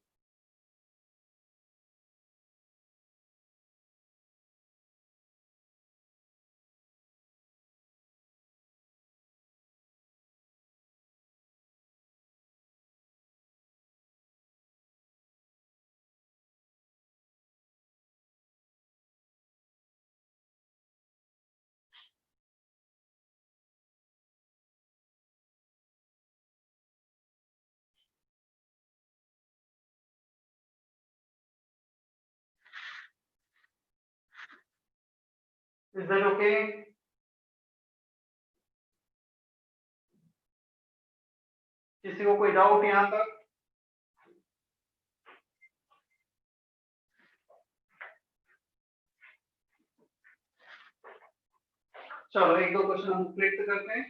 Is that okay? किसी को कोई doubt यहाँ तक? चलो एक दो क्वेश्चन हम क्लिक करते हैं।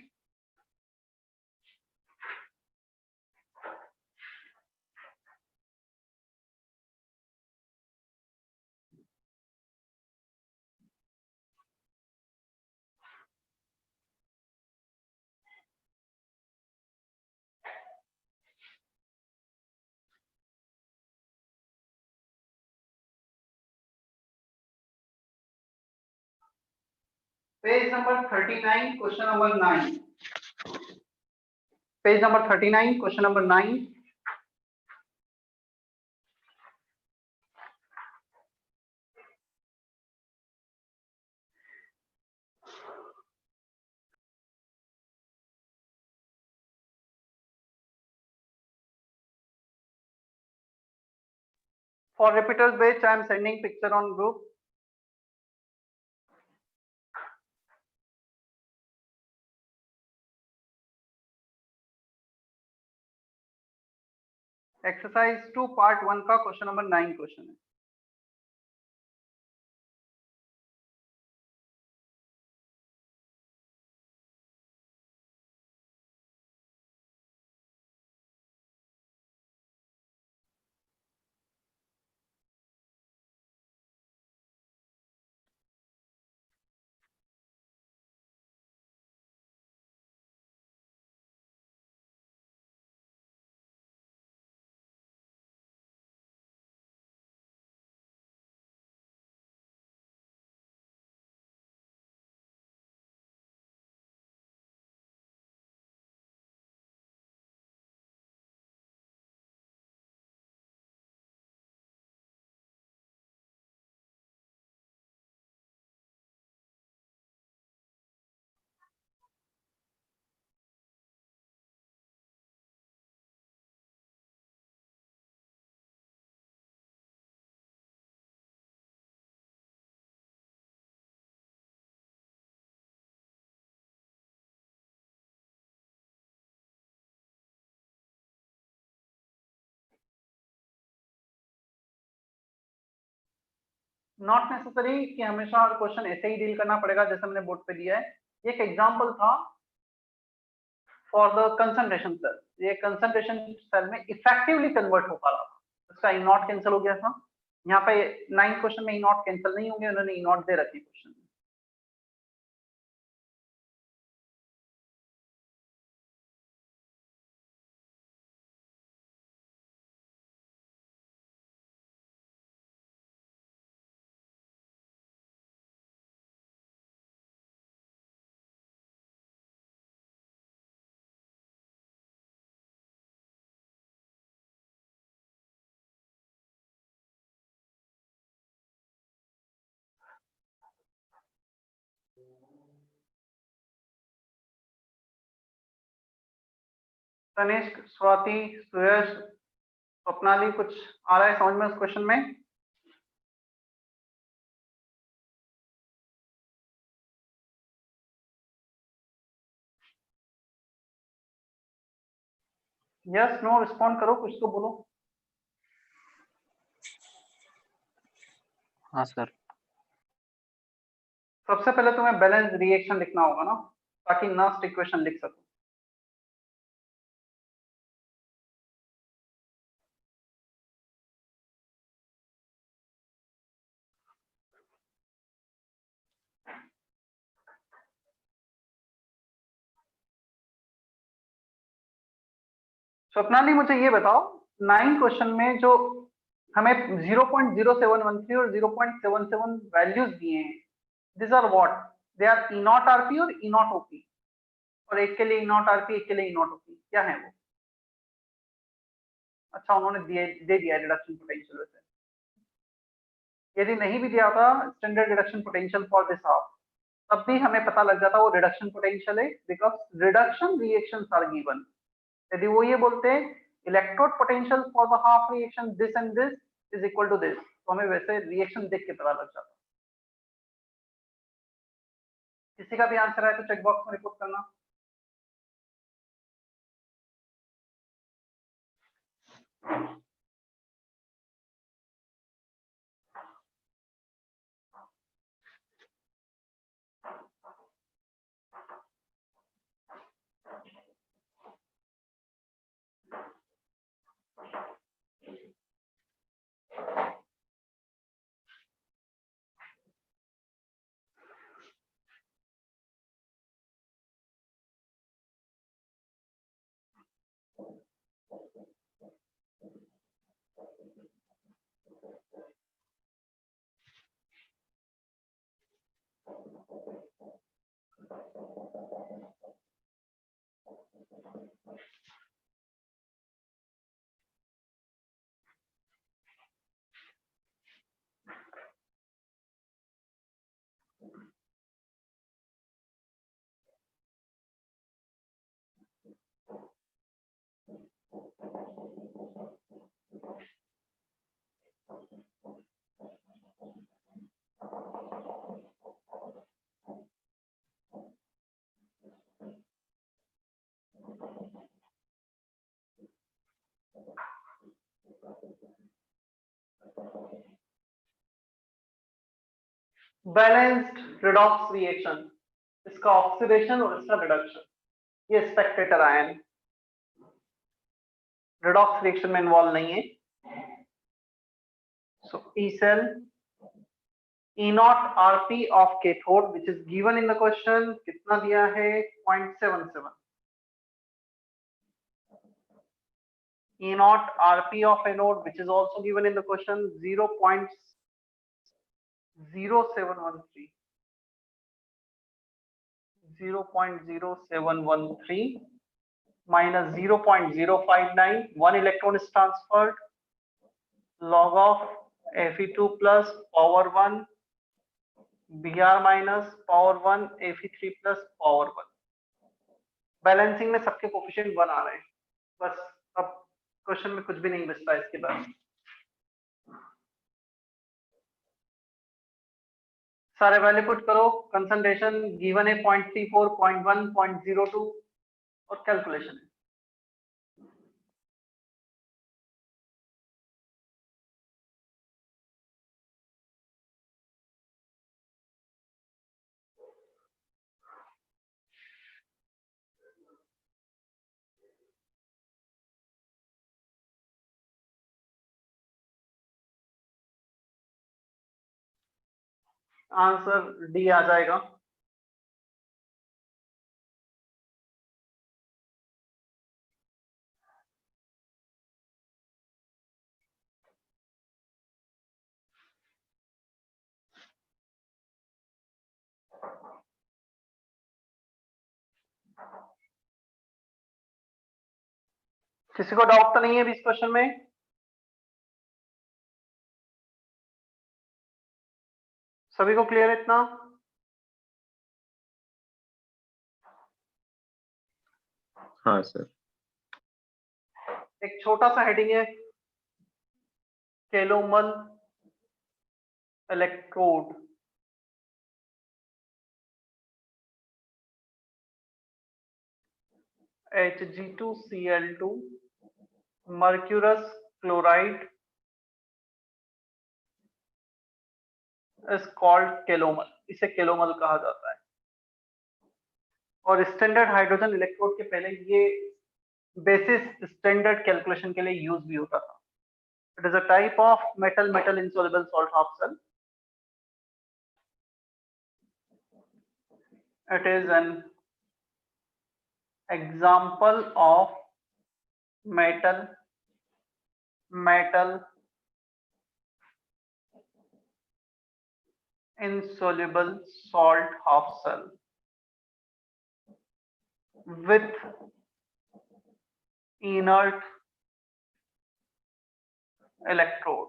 Page number 39, question number 9. Page number 39, question number 9. For repeaters batch, I am sending picture on group. Exercise 2 part 1 का question number 9 question है। नॉट नेसेसरी कि हमेशा क्वेश्चन ऐसे ही डील करना पड़ेगा जैसे हमने बोर्ड पे दिया है। ये एक एग्जांपल था फॉर द कंसंट्रेशन सेल, ये कंसंट्रेशन सेल में इफेक्टिवली कन्वर्ट हो पा रहा था, इसका ई नॉट कैंसिल हो गया था। यहाँ पे 9 क्वेश्चन में ई नॉट कैंसिल नहीं होंगे, उन्होंने ई नॉट दे रखी क्वेश्चन में। तनिष्क, स्वाति, सुयश, स्वप्नाली, कुछ आ रहा है समझ में उस क्वेश्चन में? यस नो रिस्पॉन्ड करो, कुछ तो बोलो। हाँ सर। सबसे पहले तुम्हें बैलेंस रिएक्शन लिखना होगा ना, ताकि नस्ट इक्वेशन लिख सको। स्वप्नाली मुझे ये बताओ, 9 क्वेश्चन में जो हमें 0.0713 और 0.77 वैल्यूज दिए हैं, this are what? They are E not RP और ई नॉट ओपी, और एक के लिए ई नॉट आरपी, एक के लिए ई नॉट ओपी, क्या है वो? अच्छा, उन्होंने दे दिया रिडक्शन पोटेंशियल। वैसे यदि नहीं भी दिया था standard reduction potential for this half, तब भी हमें पता लग जाता वो रिडक्शन पोटेंशियल है, because reduction reactions are given. यदि वो ये बोलते हैं electrode potential for the half reaction this and this is equal to this, तो हमें वैसे रिएक्शन देख के पता लग जाता। किसी का भी आंसर है तो चेक बॉक्स में रिपोर्ट करना। बैलेंस्ड रिडॉक्स रिएक्शन, इसका ऑक्सीडेशन और इसका रिडक्शन, ये स्पेक्टेटर आयन रिडॉक्स रिएक्शन में इन्वॉल्व नहीं है। So E cell E naught RP of cathode which is given in the question, कितना दिया है? 0.77। E naught RP of anode which is also given in the question, 0.0713 minus 0.059, 1 electron is transferred, log of Fe2 plus power 1 Br minus power 1 Fe3 plus power 1। Balancing में सबके coefficient 1 आ रहे हैं, बस अब question में कुछ भी नहीं बचता इसके बाद। सारे वैल्यू पुट करो, कंसंट्रेशन गिवन है 0.34, 0.1, 0.02 और कैलकुलेशन है। आंसर डी आ जाएगा। किसी को डाउट तो नहीं है इस क्वेश्चन में? सभी को क्लियर है इतना? हाँ सर। एक छोटा सा हेडिंग है calomel electrode. Hg2Cl2 mercurous chloride is called calomel, इसे केलोमल कहा जाता है। और स्टैंडर्ड हाइड्रोजन इलेक्ट्रोड के पहले ये बेसिस स्टैंडर्ड कैलकुलेशन के लिए यूज भी होता था। It is a type of metal metal insoluble salt half cell. It is an example of metal metal insoluble salt half cell with inert electrode.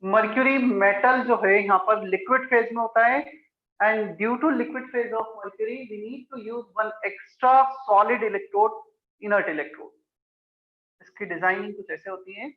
Mercury metal जो है यहाँ पर liquid phase में होता है, and due to liquid phase of mercury we need to use one extra solid electrode, inert electrode. इसकी designing कुछ ऐसे होती है।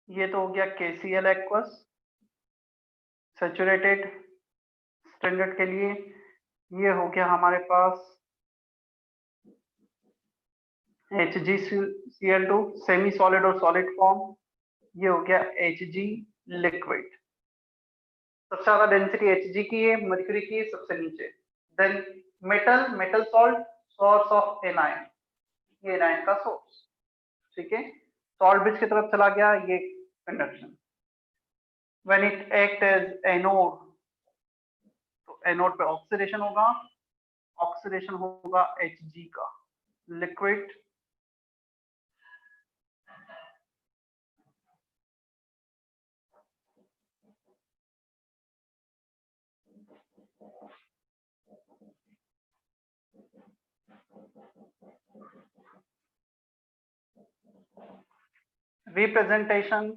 ये तो हो गया KCl एक्वस सैचुरेटेड स्टैंडर्ड के लिए। ये हो गया हमारे पास HgCl2 सेमी सॉलिड और सॉलिड फॉर्म। ये हो गया Hg लिक्विड। सबसे ज्यादा डेंसिटी Hg की है, मर्क्यूरी की है सबसे नीचे। Then metal metal salt source of anion, ये एनायन का सोर्स। ठीक है, सॉल्ट ब्रिज की तरफ चला गया ये conduction. When it act as anode, तो एनोड पे ऑक्सीडेशन होगा, ऑक्सीडेशन होगा Hg का liquid. Representation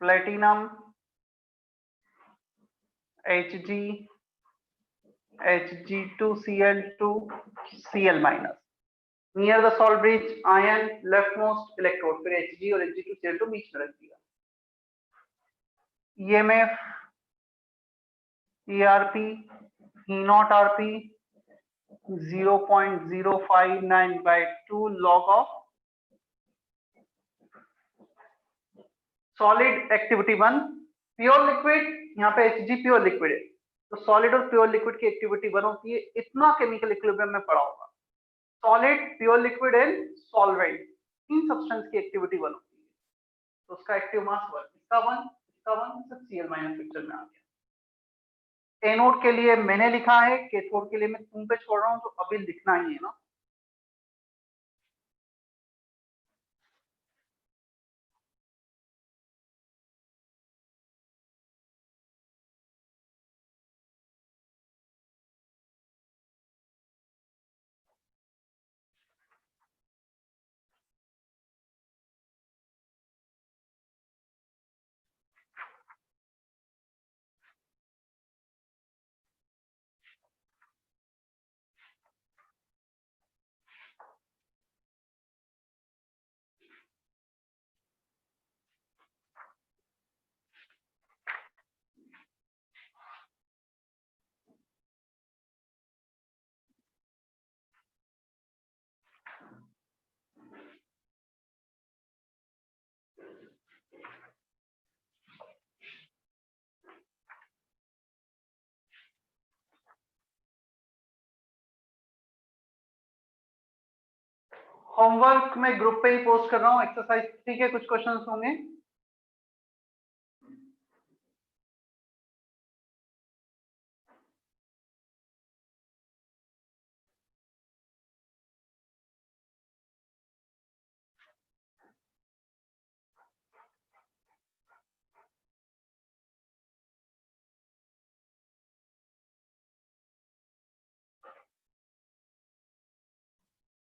platinum Hg Hg2Cl2 Cl minus near the salt bridge ion leftmost electrode, फिर Hg और Hg2Cl2 बीच में रख दिया। EMF ERP E0 RP 0.059 by 2 log of solid activity 1, pure liquid, यहाँ पे Hg प्योर लिक्विड है, तो सॉलिड और प्योर लिक्विड की एक्टिविटी 1 होती है। इतना केमिकल इक्विलिब्रियम में पड़ा होगा। Solid, pure liquid and solvent, in substance की एक्टिविटी 1 होती है, तो उसका एक्टिव मास 1, इसका 1, इसका 1, सब Cl माइनस पिक्चर में आ गया। एनोड के लिए मैंने लिखा है, कैथोड के लिए मैं तुम पे छोड़ रहा हूँ, तो अभी लिखना ही है ना। होमवर्क में ग्रुप पे ही पोस्ट कर रहा हूँ एक्सरसाइज 3 के कुछ क्वेश्चंस होंगे।